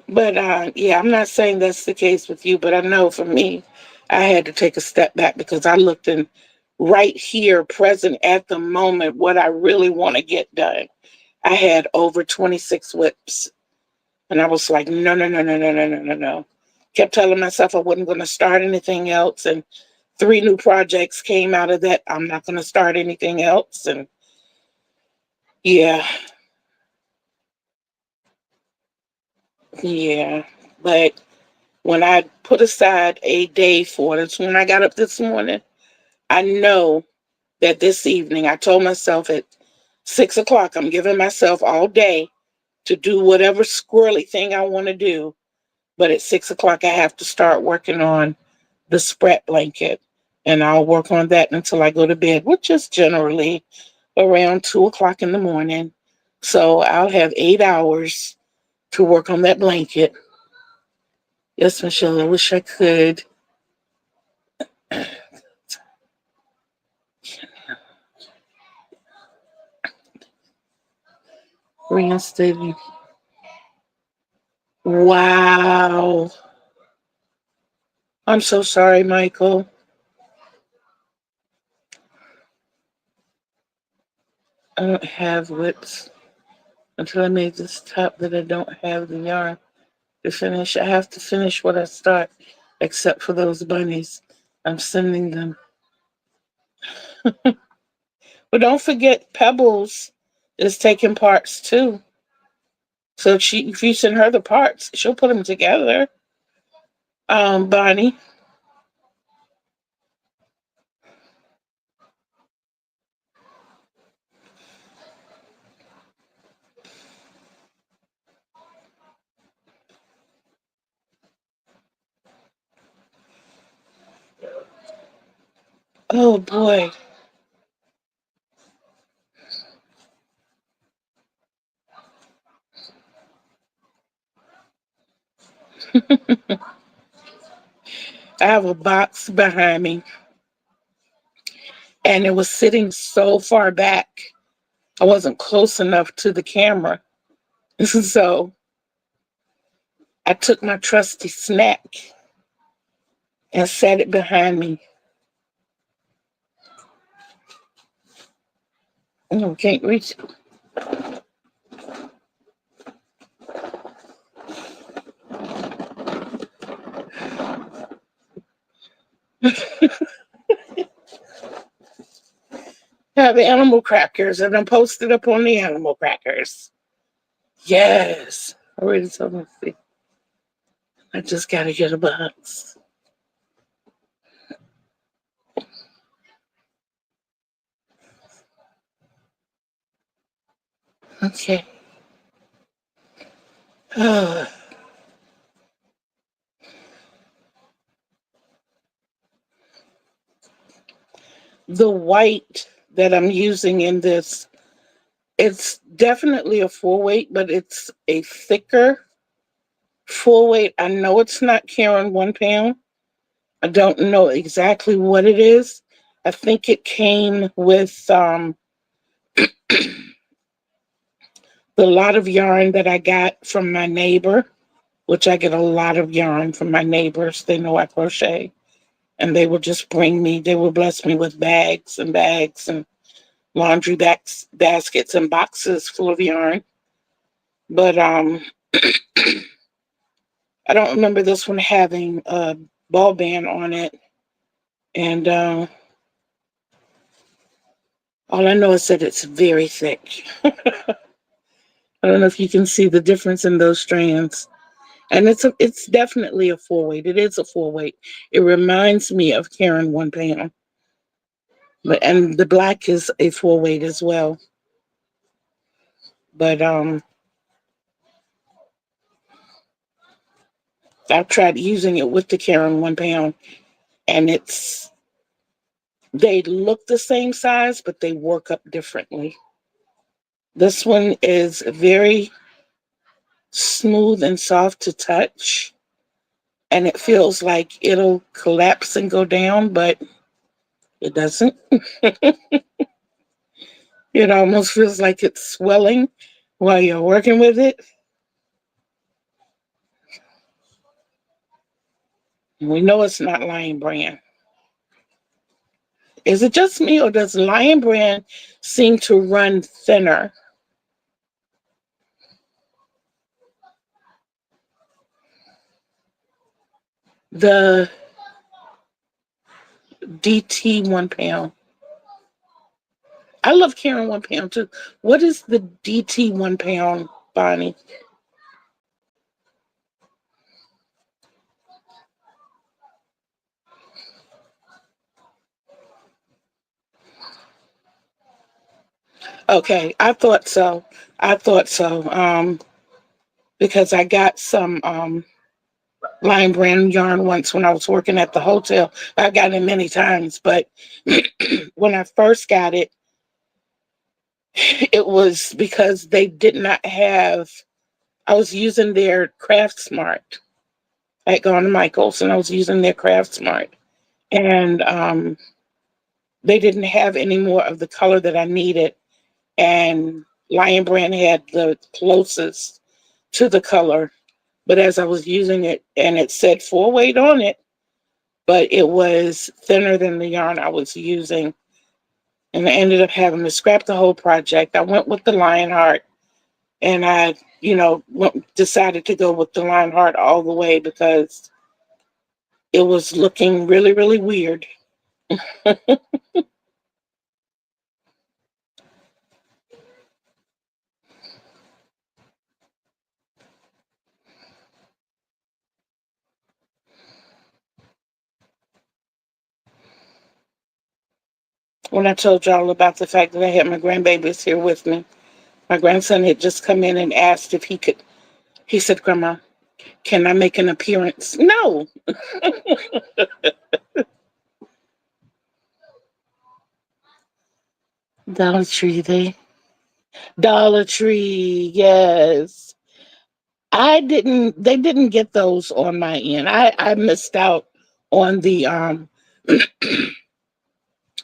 But yeah, I'm not saying that's the case with you, but I know for me, I had to take a step back because I looked in right here, present at the moment, what I really want to get done. I had over 26 whips, and I was like, no, no, no, no, no, no, no, no, no. Kept telling myself I wasn't going to start anything else, and three new projects came out of that. I'm not going to start anything else, and yeah, yeah. But when I put aside a day for it, it's when I got up this morning. I know that this evening, I told myself at 6 o'clock, I'm giving myself all day to do whatever squirrely thing I want to do. But at 6 o'clock, I have to start working on the spread blanket. And I'll work on that until I go to bed, which is generally around 2 o'clock in the morning. So I'll have 8 hours to work on that blanket. Yes, Michelle, I wish I could. Reinstating. Wow. I'm so sorry, Michael. I don't have whips until I made this top that I don't have the yarn to finish. I have to finish what I start, except for those bunnies. I'm sending them. But don't forget, Pebbles is taking parts too. So if you send her the parts, she'll put them together. Bonnie. Oh boy. I have a box behind me, and it was sitting so far back. I wasn't close enough to the camera. So I took my trusty snack and set it behind me. Oh, can't reach it. Have the animal crackers, and I'm posted up on the animal crackers. Yes. I already told them. See, I just gotta get a box. Okay. The white that I'm using in this, it's definitely a full weight, but it's a thicker full weight. I know it's not Karen 1 pound. I don't know exactly what it is. I think it came with the lot of yarn that I got from my neighbor, which I get a lot of yarn from my neighbors. They know I crochet, and they will just bring me, they will bless me with bags and laundry baskets and boxes full of yarn. But I don't remember this one having a ball band on it. And all I know is that it's very thick. I don't know if you can see the difference in those strands. And it's definitely a full weight. It is a full weight. It reminds me of Karen 1 pound. But and the black is a full weight as well. But I've tried using it with the Karen 1 pound, and They look the same size, but they work up differently. This one is very smooth and soft to touch, and it feels like it'll collapse and go down, but it doesn't. It almost feels like it's swelling while you're working with it. We know it's not Lion Brand. Is it just me, or does Lion Brand seem to run thinner? The DT 1 pound. I love carrying 1 pound too. What is the DT 1 pound, Bonnie? Okay, I thought so. I thought so. Because I got some Lion Brand yarn once when I was working at the hotel. I got it many times, but when I first got it, it was because they did not have. I was using their Craft Smart. I had gone to Michael's and I was using their Craft Smart, and they didn't have any more of the color that I needed. And Lion Brand had the closest to the color. But as I was using it, and it said 4 weight on it, but it was thinner than the yarn I was using. And I ended up having to scrap the whole project. I went with the Lionheart, and I, decided to go with the Lionheart all the way because it was looking really, really weird. When I told y'all about the fact that I had my grandbabies here with me, my grandson had just come in and asked if he could. He said, "Grandma, can I make an appearance?" No. Dollar Tree, Dollar Tree, yes. They didn't get those on my end. I missed out on the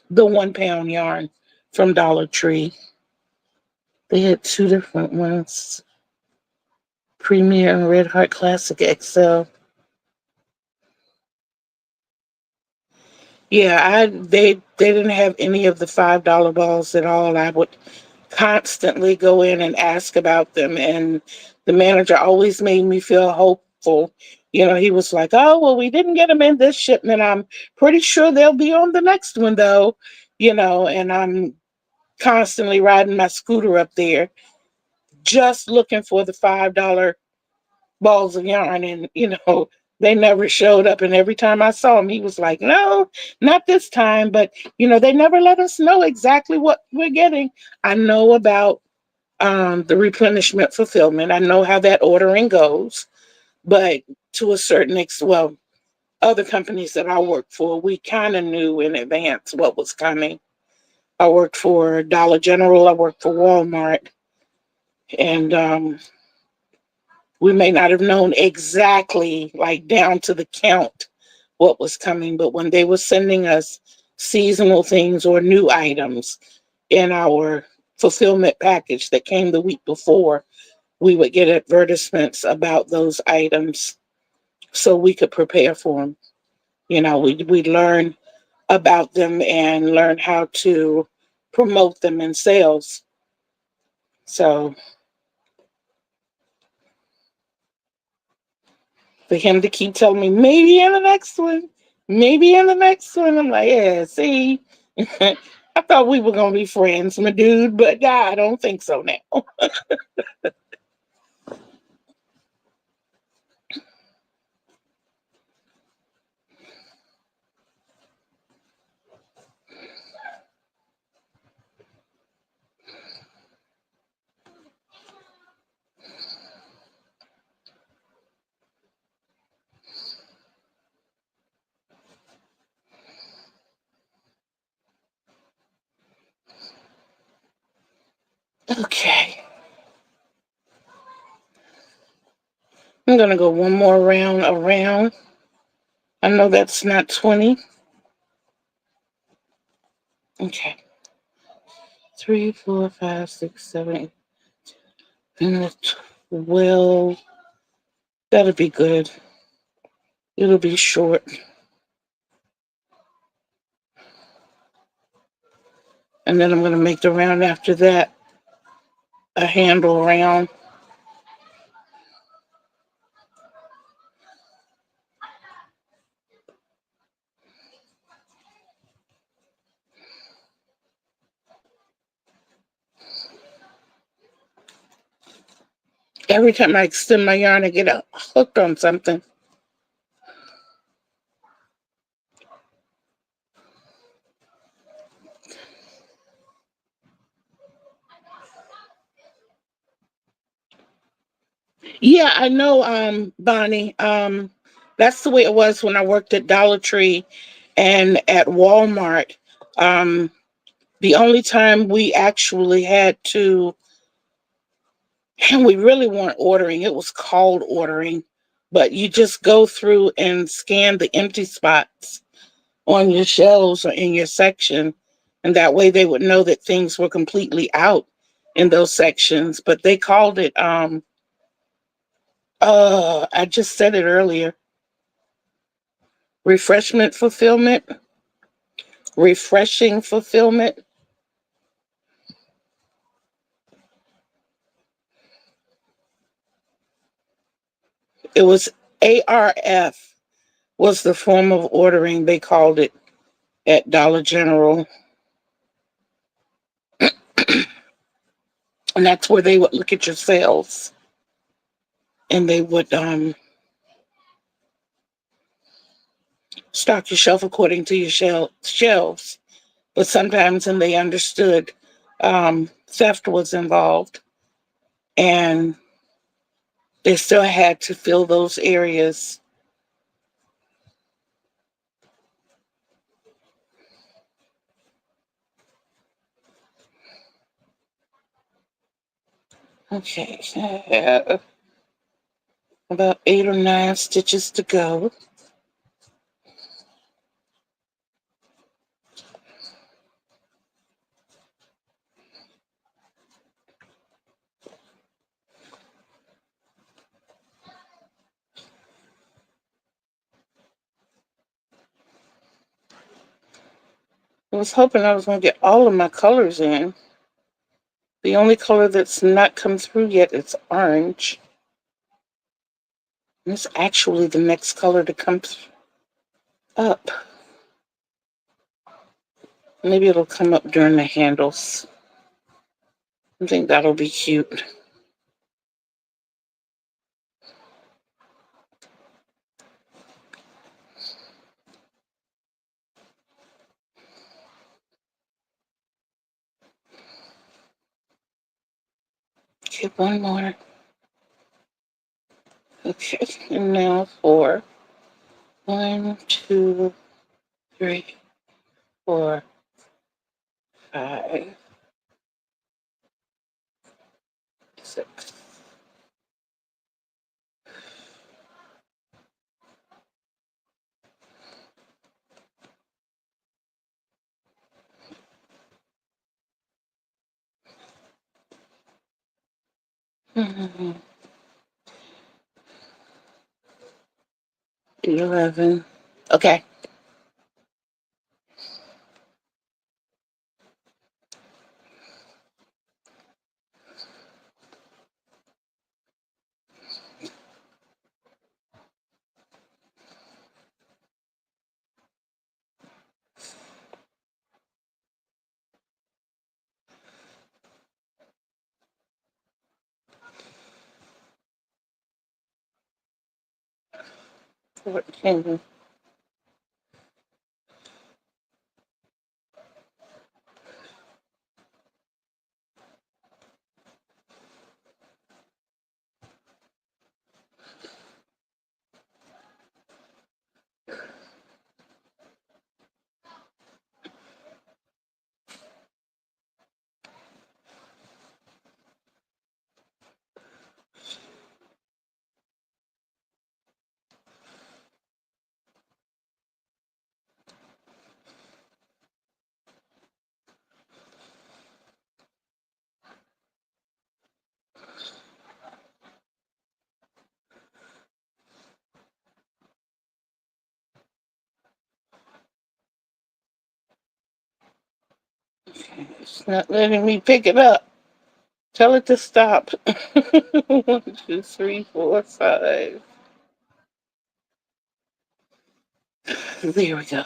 1 pound yarn from Dollar Tree. They had two different ones, Premier and Red Heart Classic XL. Yeah, they didn't have any of the $5 balls at all. I would constantly go in and ask about them, and the manager always made me feel hopeful. He was like, "Oh, well, we didn't get them in this shipment. I'm pretty sure they'll be on the next one, though." And I'm constantly riding my scooter up there, just looking for the $5 balls of yarn, and they never showed up. And every time I saw him, he was like, "No, not this time." But they never let us know exactly what we're getting. I know about the replenishment fulfillment. I know how that ordering goes, but to a certain extent, well, other companies that I worked for, we kind of knew in advance what was coming. I worked for Dollar General. I worked for Walmart, and we may not have known exactly, like down to the count, what was coming. But when they were sending us seasonal things or new items in our fulfillment package that came the week before, we would get advertisements about those items so we could prepare for them. We'd learn about them and learn how to promote them in sales. So for him to keep telling me, maybe in the next one, maybe in the next one, I'm like, yeah, see, I thought we were going to be friends, my dude, but nah, I don't think so now. Okay. I'm going to go one more round around. I know that's not 20. Okay. 3, 4, 5, 6, 7, 8, and 12. That'll be good. It'll be short. And then I'm going to make the round after that a handle round. Every time I extend my yarn, I get hooked on something. Yeah, I know, Bonnie. That's the way it was when I worked at Dollar Tree and at Walmart. Um, the only time we actually had to, and we really weren't ordering, it was called ordering, but you just go through and scan the empty spots on your shelves or in your section, and that way they would know that things were completely out in those sections. But they called it, I just said it earlier, refreshment fulfillment, refreshing fulfillment. It was ARF was the form of ordering they called it at Dollar General. And that's where they would look at your sales and they would stock your shelf according to your shelves. But sometimes, and they understood, theft was involved, and they still had to fill those areas. Okay, I have about 8 or 9 stitches to go. I was hoping I was going to get all of my colors in. The only color that's not come through yet is orange. And it's actually the next color to come up. Maybe it'll come up during the handles. I think that'll be cute. Okay, one more. Okay, and now for 1, 2, 3, 4, 5, 6. Mm-hmm. 11. Okay. Okay. It's not letting me pick it up. Tell it to stop. 1, 2, 3, 4, 5. There we go.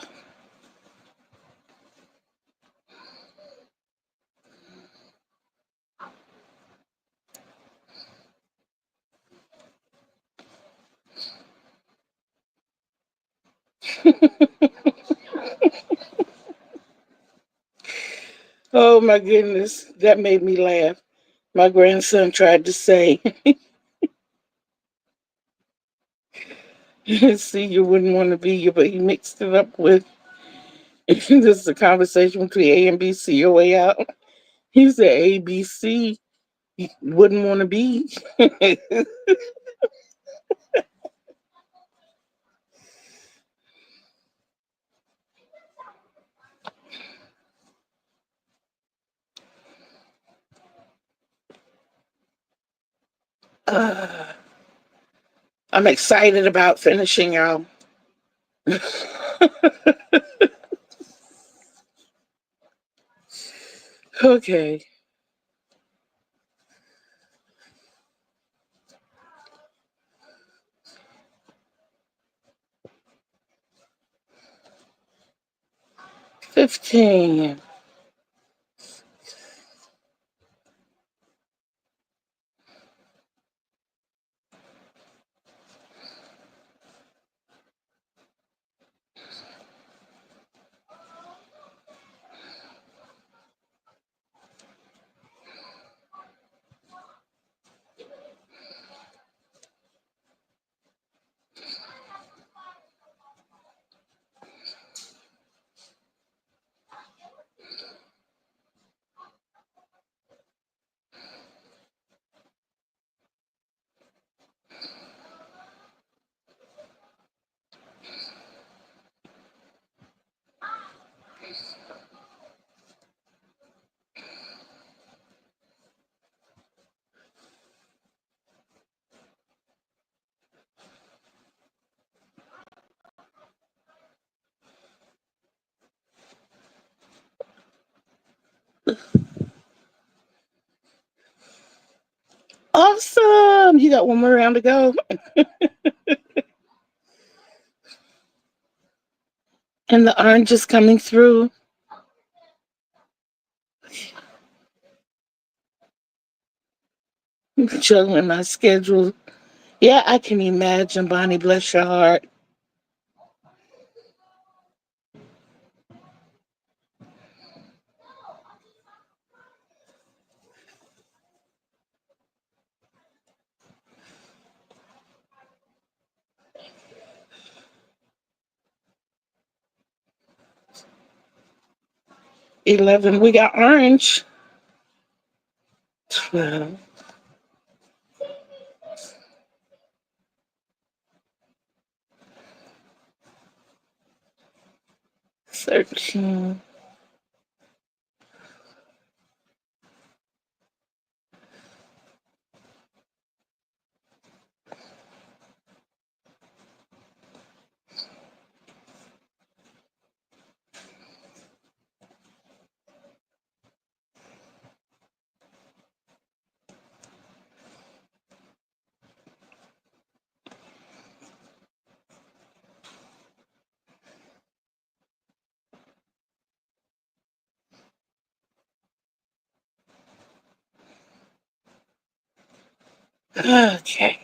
Oh my goodness, that made me laugh. My grandson tried to say, see, you wouldn't want to be you, but he mixed it up with this is a conversation between A and B, see your way out. He said A, B, C, you wouldn't want to be. Uh, I'm excited about finishing, y'all. Okay. 15. Awesome. You got one more round to go. And the orange is coming through. Juggling my schedule. Yeah, I can imagine, Bonnie. Bless your heart. 11. We got orange. 12. 13. Okay.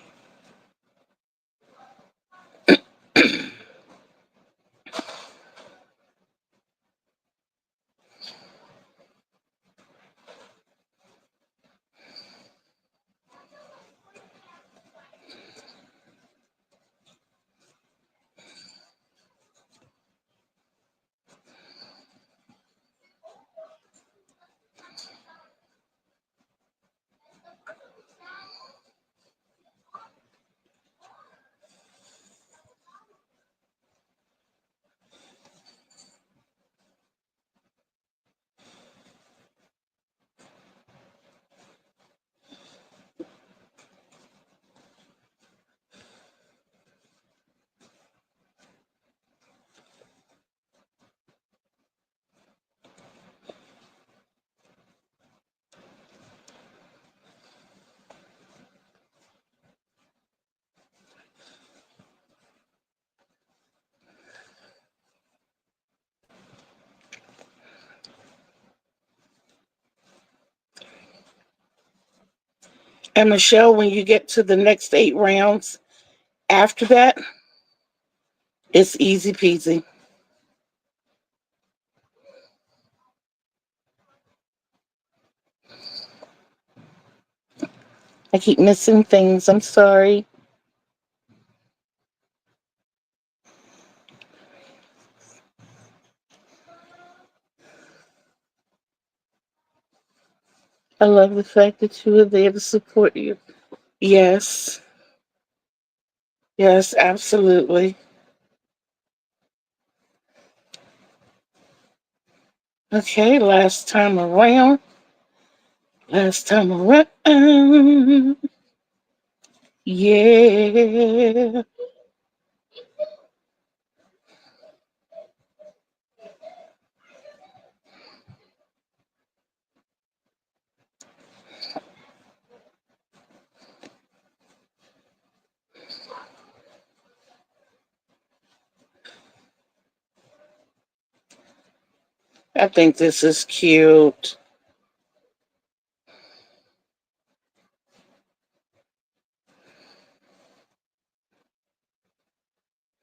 And Michelle, when you get to the next 8 rounds, after that, it's easy peasy. I keep missing things. I'm sorry. I love the fact that you were there to support you. Yes. Yes, absolutely. Okay, last time around. Last time around. Yeah. I think this is cute.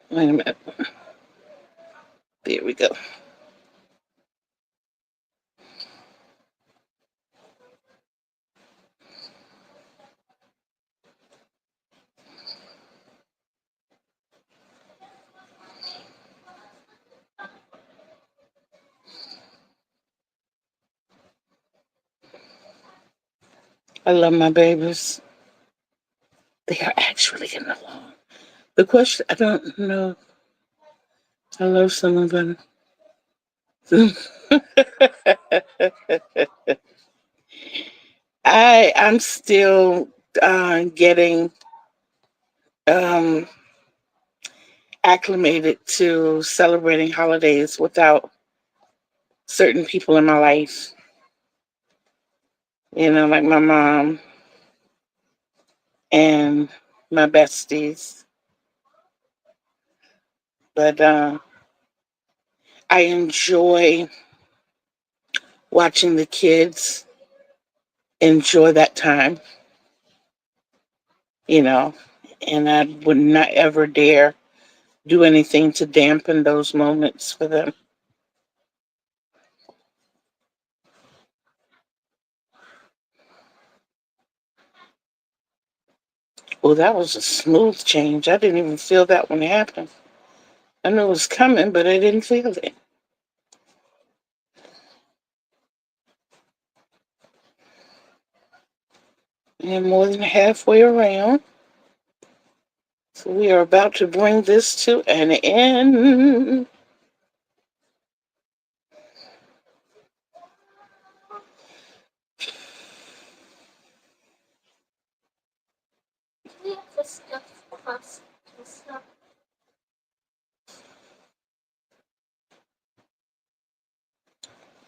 Wait a minute. There we go. I love my babies. They are actually getting along. The question, I don't know. I love some of them. I'm still getting um, acclimated to celebrating holidays without certain people in my life. You know, like my mom and my besties. But I enjoy watching the kids enjoy that time, you know, and I would not ever dare do anything to dampen those moments for them. Well, that was a smooth change. I didn't even feel that one happen. I knew it was coming, but I didn't feel it. And more than halfway around. So we are about to bring this to an end.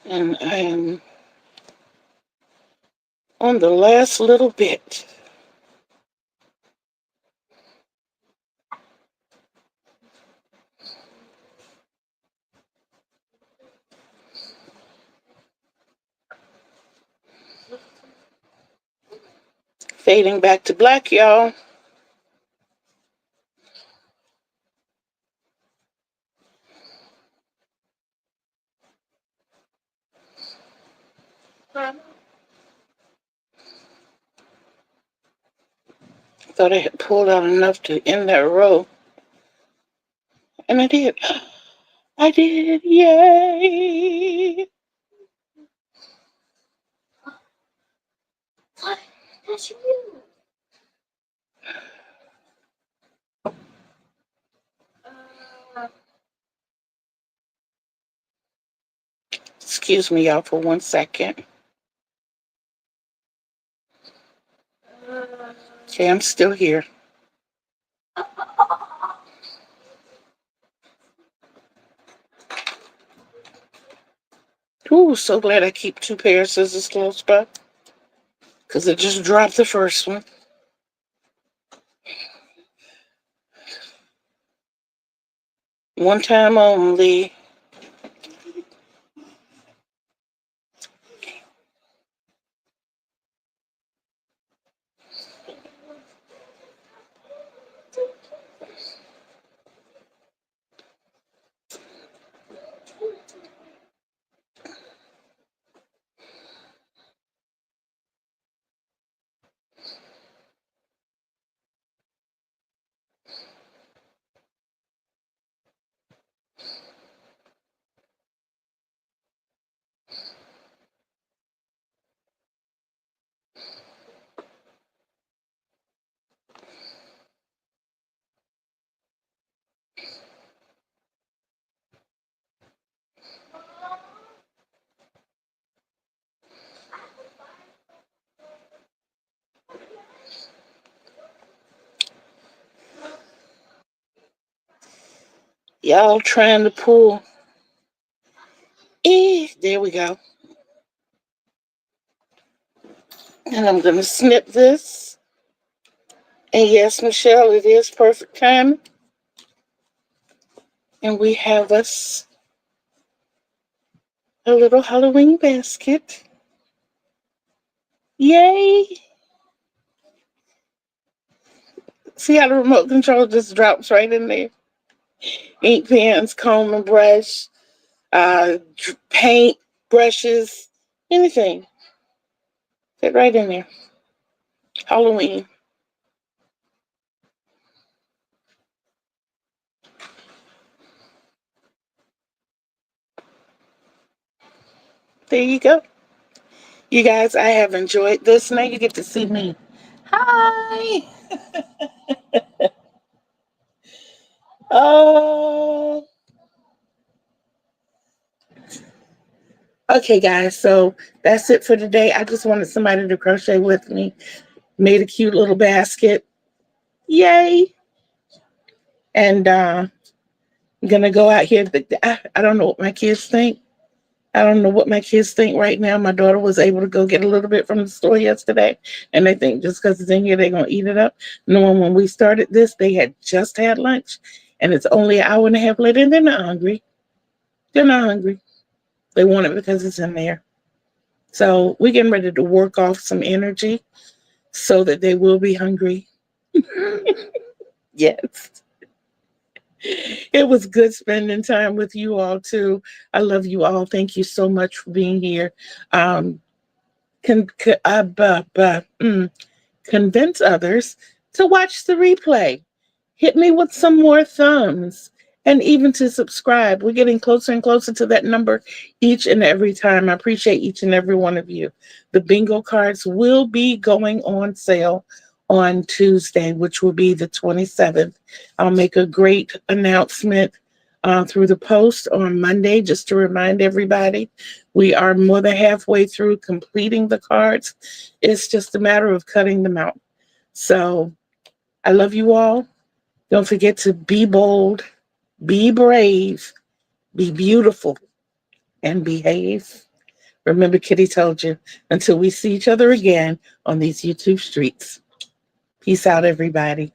And I am on the last little bit. Fading back to black, y'all. Thought I had pulled out enough to end that row. And I did. I did. Yay. Excuse me, y'all, for 1 second. Okay, I'm still here. Ooh, so glad I keep 2 pairs of scissors close by. Because I just dropped the first one. One time only. Y'all trying to pull. There we go. And I'm going to snip this. And yes, Michelle, it is perfect timing. And we have us a little Halloween basket. Yay! See how the remote control just drops right in there? Ink pens, comb and brush, paint, brushes, anything. Fit right in there. Halloween. There you go. You guys, I have enjoyed this. Now you get to see me. Hi. Oh. Okay, guys. So that's it for today. I just wanted somebody to crochet with me. Made a cute little basket. Yay. And I'm going to go out here. I don't know what my kids think. I don't know what my kids think right now. My daughter was able to go get a little bit from the store yesterday, and they think just because it's in here, they're going to eat it up. Knowing when we started this, they had just had lunch, and it's only an hour and a half later, and they're not hungry. They're not hungry. They want it because it's in there. So we're getting ready to work off some energy so that they will be hungry. Yes. It was good spending time with you all, too. I love you all. Thank you so much for being here. Um, con- con- uh, buh, buh, mm, Convince others to watch the replay. Hit me with some more thumbs and even to subscribe. We're getting closer and closer to that number each and every time. I appreciate each and every one of you. The bingo cards will be going on sale on Tuesday, which will be the 27th. I'll make a great announcement through the post on Monday just to remind everybody. We are more than halfway through completing the cards. It's just a matter of cutting them out. So I love you all. Don't forget to be bold, be brave, be beautiful, and behave. Remember, Kitty told you, until we see each other again on these YouTube streets. Peace out, everybody.